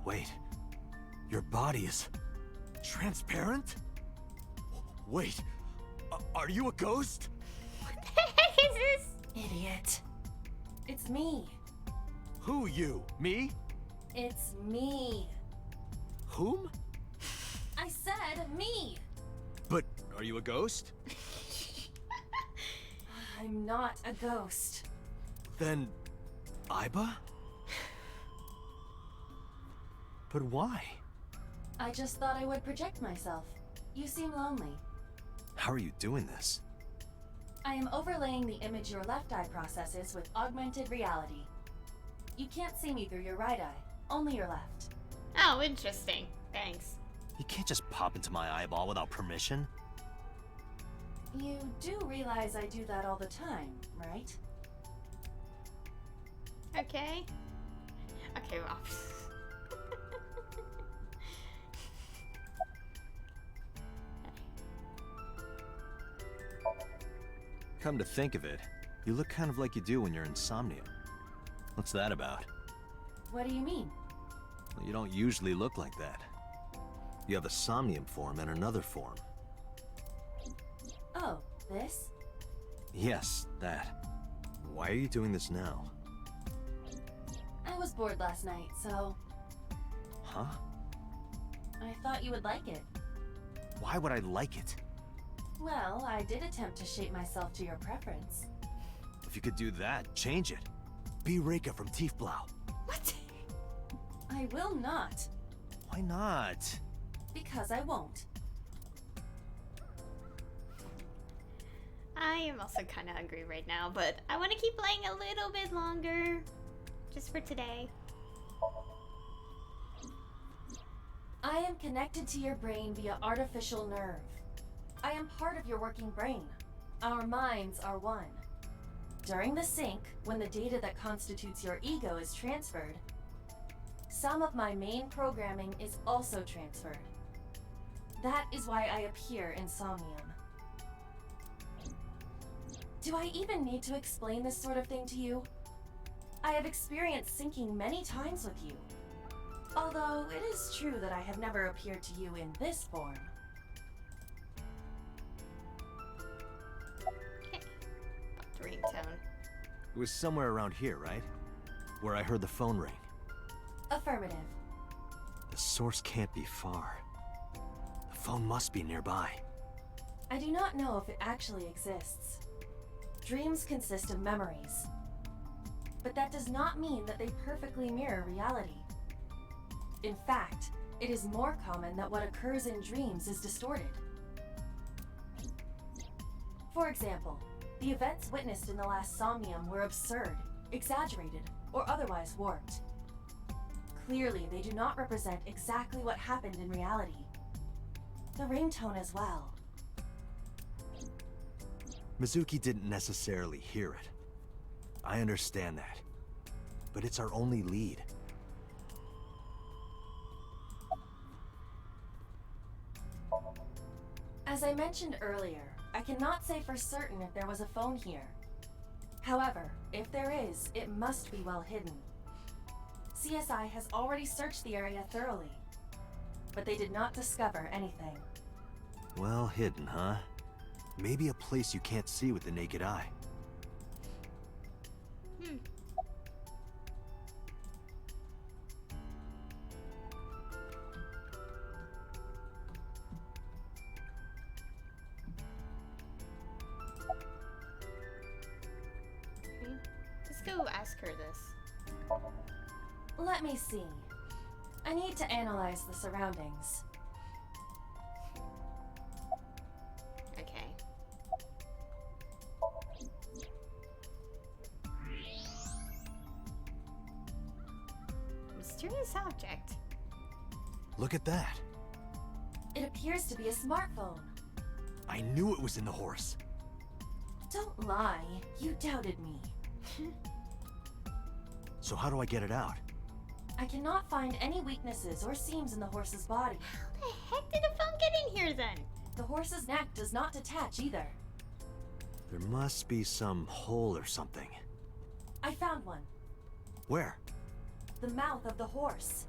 Wait. Your body is transparent? Wait. Are you a ghost? What the heck is this? Idiot. It's me. Who you? Me? It's me. Whom? I said me. But are you a ghost? I'm not a ghost. Then Aiba? But why? I just thought I would project myself. You seem lonely. How are you doing this? I am overlaying the image your left eye processes with augmented reality. You can't see me through your right eye, only your left. Oh, interesting. Thanks. You can't just pop into my eyeball without permission. You do realize I do that all the time, right? Okay. Okay, well. Come to think of it, you look kind of like you do when you're in Somnium. What's that about? What do you mean? Well, you don't usually look like that. You have a Somnium form and another form. Oh, this? Yes, that. Why are you doing this now? I was bored last night, so... Huh? I thought you would like it. Why would I like it? Well, I did attempt to shape myself to your preference. If you could do that, change it. Be Reika from Tiefblau. What? I will not. Why not? Because I won't. I am also kind of hungry right now, but I want to keep playing a little bit longer. Just for today. I am connected to your brain via artificial nerve. I am part of your working brain. Our minds are one. During the sync, when the data that constitutes your ego is transferred, some of my main programming is also transferred. That is why I appear in Somnium. Do I even need to explain this sort of thing to you? I have experienced syncing many times with you. Although it is true that I have never appeared to you in this form. Okay. The ringtone. It was somewhere around here, right? Where I heard the phone ring. Affirmative. The source can't be far. The phone must be nearby. I do not know if it actually exists. Dreams consist of memories. But that does not mean that they perfectly mirror reality. In fact, it is more common that what occurs in dreams is distorted. For example, the events witnessed in the last Somnium were absurd, exaggerated, or otherwise warped. Clearly, they do not represent exactly what happened in reality. The ringtone as well. Mizuki didn't necessarily hear it. I understand that. But it's our only lead. As I mentioned earlier, I cannot say for certain if there was a phone here. However, if there is, it must be well hidden. CSI has already searched the area thoroughly, but they did not discover anything. Well hidden, huh? Maybe a place you can't see with the naked eye. Let's go ask her this. Let me see. I need to analyze the surroundings. Okay. Mysterious object. Look at that. It appears to be a smartphone. I knew it was in the horse. Don't lie. You doubted me. So how do I get it out? I cannot find any weaknesses or seams in the horse's body. How the heck did the phone get in here then? The horse's neck does not detach either. There must be some hole or something. I found one. Where? The mouth of the horse.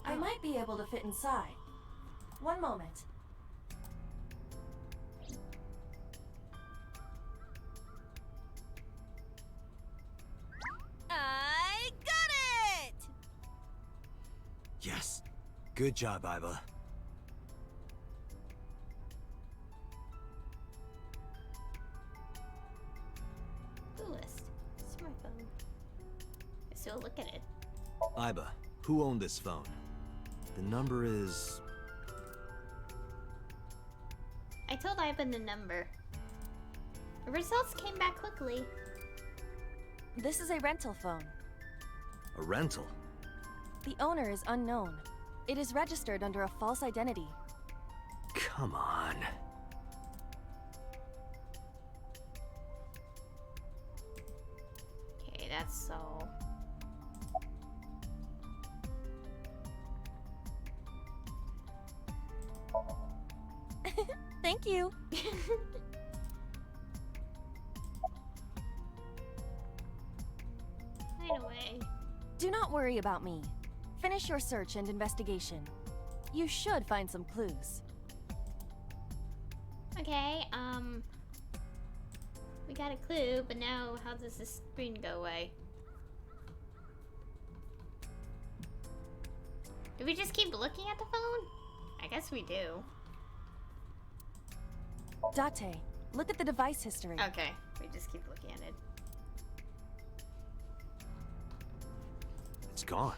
I might be able to fit inside. One moment. I got it! Yes. Good job, Iva. Blue list. Smartphone. Let's go look at it. Iba, who owned this phone? The number is... I told Ivan the number. The results came back quickly. This is a rental phone. a rental. The owner is unknown. It is registered under a false identity. Come on. Okay, that's so... Thank you. Anyway. Do not worry about me. Finish your search and investigation. You should find some clues. Okay, we got a clue, but now how does this screen go away? Do we just keep looking at the phone? I guess we do. Date, look at the device history. Okay, we just keep looking at it. It's gone.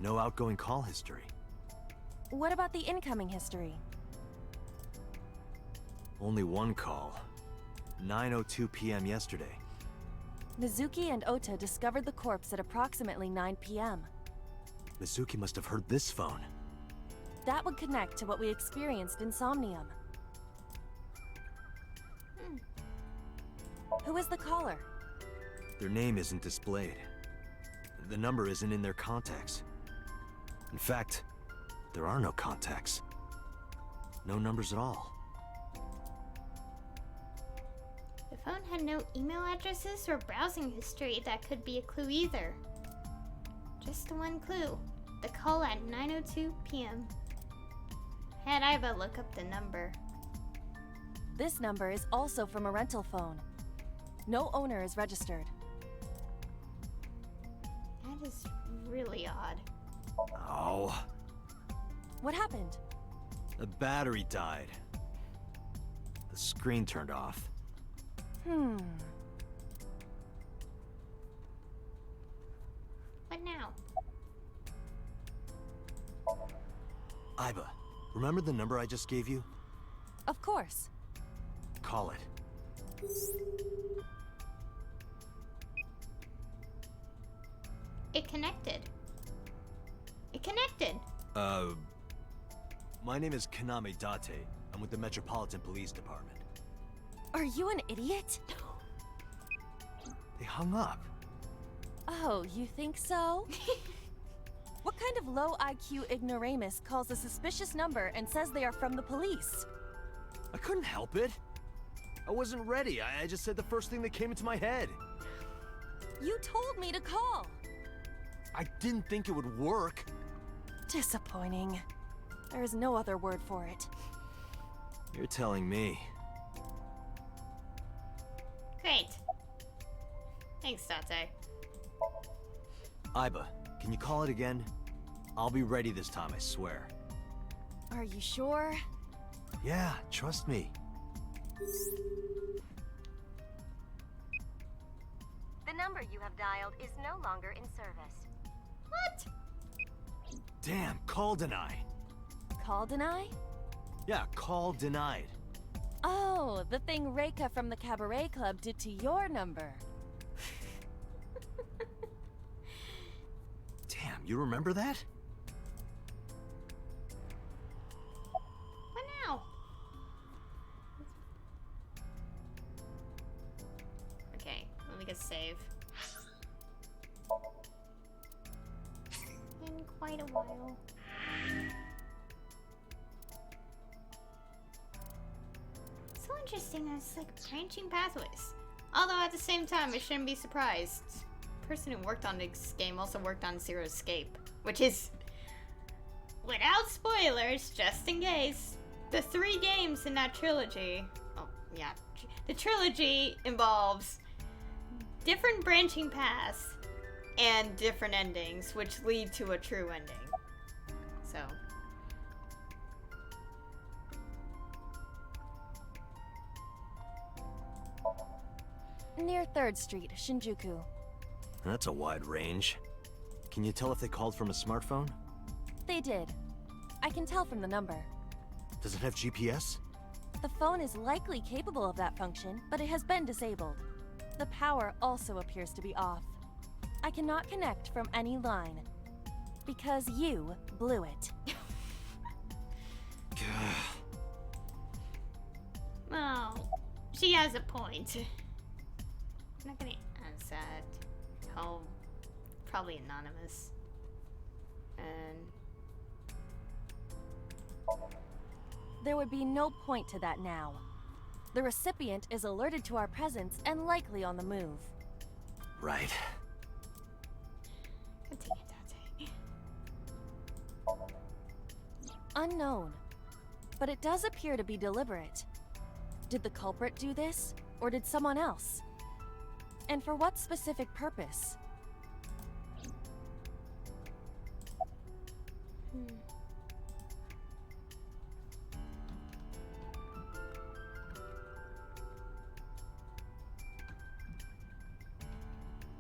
No outgoing call history. What about the incoming history? Only one call. 9:02 p.m. yesterday. Mizuki and Ota discovered the corpse at approximately 9 p.m. Mizuki must have heard this phone. That would connect to what we experienced in Somnium. Who is the caller? Their name isn't displayed. The number isn't in their contacts. In fact, there are no contacts. No numbers at all. The phone had no email addresses or browsing history that could be a clue either. Just the one clue. The call at 9:02 p.m. Had Iva look up the number. This number is also from a rental phone. No owner is registered. That is really odd. Oh. What happened? The battery died. The screen turned off. What now? Iba, remember the number I just gave you? Of course. Call it. It connected. It connected. My name is Kaname Date. I'm with the Metropolitan Police Department. Are you an idiot? They hung up. Oh, you think so? What kind of low IQ ignoramus calls a suspicious number and says they are from the police? I couldn't help it. I wasn't ready. I just said the first thing that came into my head. You told me to call. I didn't think it would work. Disappointing. There is no other word for it. You're telling me. Great. Thanks, Date. Iba, can you call it again? I'll be ready this time, I swear. Are you sure? Yeah, trust me. The number you have dialed is no longer in service. What? Damn, call denied. Call deny? Yeah, call denied. Oh, the thing Reika from the Cabaret Club did to your number. Damn, you remember that? What now? Okay, let me get save. In quite a while. So interesting, it's like branching pathways. Although at the same time, I shouldn't be surprised. The person who worked on this game also worked on Zero Escape, which is, without spoilers, just in case, the 3 games in that trilogy. Oh, yeah. The trilogy involves different branching paths and different endings, which lead to a true ending. So. Near 3rd Street, Shinjuku. That's a wide range. Can you tell if they called from a smartphone? They did. I can tell from the number. Does it have GPS? The phone is likely capable of that function, but it has been disabled. The power also appears to be off. I cannot connect from any line. Because you blew it. Well, she has a point. I'm not gonna answer that. Oh, probably anonymous. And There would be no point to that now. The recipient is alerted to our presence and likely on the move. Right. continue, Date. Unknown. But it does appear to be deliberate. Did the culprit do this, or did someone else? And for what specific purpose?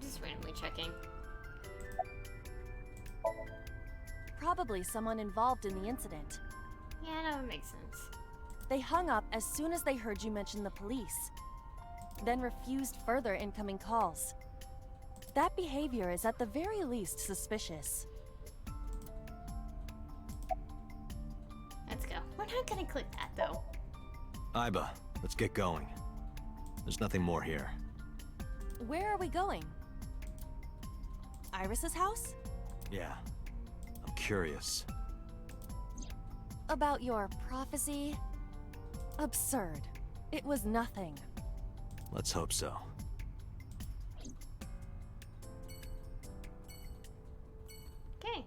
Just randomly checking. Probably someone involved in the incident. Yeah, that would make sense. They hung up as soon as they heard you mention the police, then refused further incoming calls. That behavior is at the very least suspicious. Let's go. We're not gonna click that though. Iba, let's get going. There's nothing more here. Where are we going? Iris's house? Yeah. I'm curious. About your prophecy? Absurd. It was nothing. Let's hope so. Okay.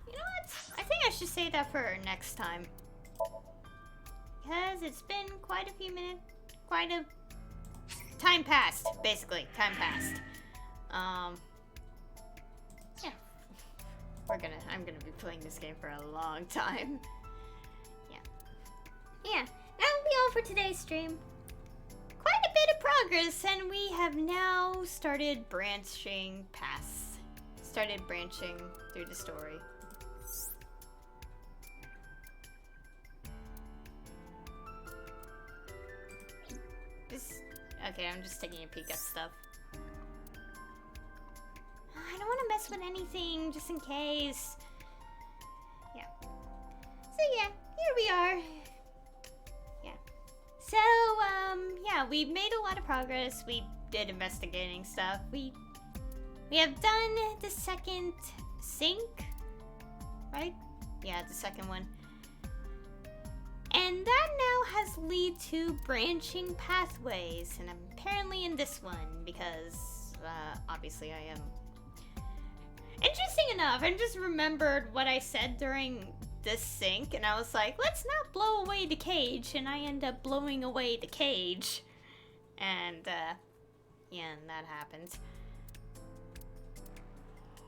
You know what? I think I should say that for next time. Because it's been quite a few minutes, quite a time passed, basically. Time passed. Yeah. I'm gonna be playing this game for a long time. Yeah. Yeah, that'll be all for today's stream. Quite a bit of progress, and we have now started branching paths. Started branching through the story. Okay, I'm just taking a peek at stuff. I don't want to mess with anything, just in case. Yeah. So yeah, here we are. Yeah. So, yeah, we made a lot of progress. We did investigating stuff. We We have done the second sink, right? Yeah, the second one. And that now has lead to branching pathways, and I'm apparently in this one because obviously I am. Interesting enough, I just remembered what I said during this sink, and I was like, let's not blow away the cage, and I end up blowing away the cage. And yeah, and that happens.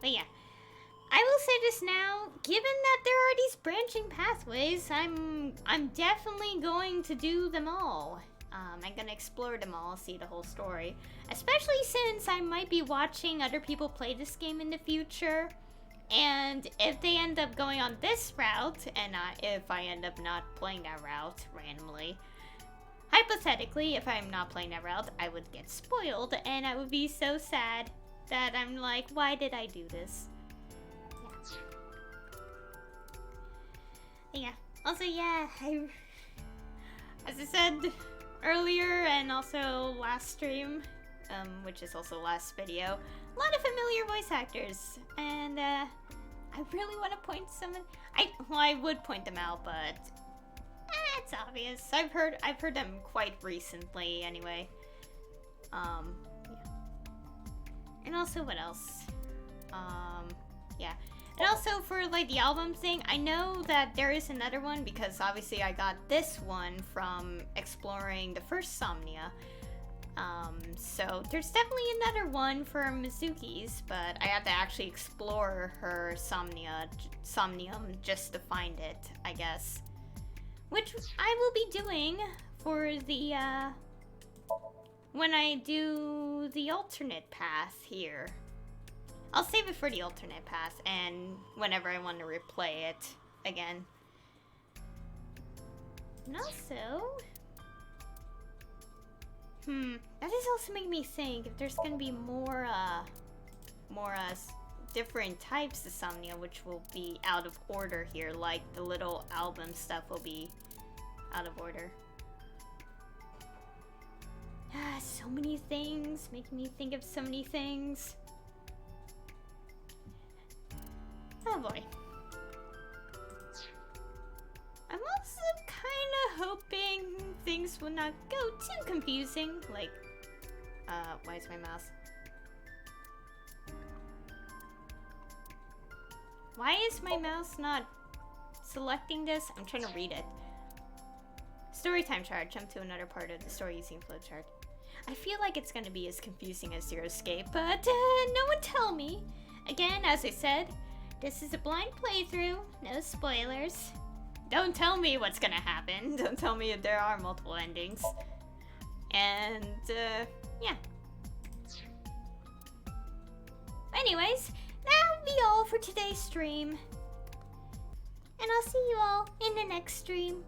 But yeah, I will say this now, given that there are these branching pathways, I'm definitely going to do them all. I'm gonna explore them all, see the whole story. Especially since I might be watching other people play this game in the future. And if they end up going on this route, and if I end up not playing that route randomly, hypothetically, if I'm not playing that route, I would get spoiled, and I would be so sad that I'm like, why did I do this? Yeah. Also, yeah, as I said earlier and also last stream, which is also last video, a lot of familiar voice actors, and I really want to point some. I would point them out, but it's obvious. I've heard them quite recently, anyway. Yeah. And also, what else? Yeah. And also for like the album thing, I know that there is another one because obviously I got this one from exploring the first Somnia. So there's definitely another one for Mizuki's, but I have to actually explore her Somnium just to find it, I guess. Which I will be doing for the, when I do the alternate path here. I'll save it for the alternate path and whenever I want to replay it again. And also, that is also making me think if there's gonna be more different types of Somnia, which will be out of order here, like the little album stuff will be out of order. So many things, making me think of so many things. Oh boy. I'm also kind of hoping things will not go too confusing. Like, why is my mouse? Why is my mouse not selecting this? I'm trying to read it. Storytime chart. Jump to another part of the story using flowchart. I feel like it's gonna be as confusing as Zero Escape, but no one tell me. Again, as I said, this is a blind playthrough, no spoilers. Don't tell me what's gonna happen. Don't tell me if there are multiple endings. And, yeah. Anyways, that would be all for today's stream. And I'll see you all in the next stream.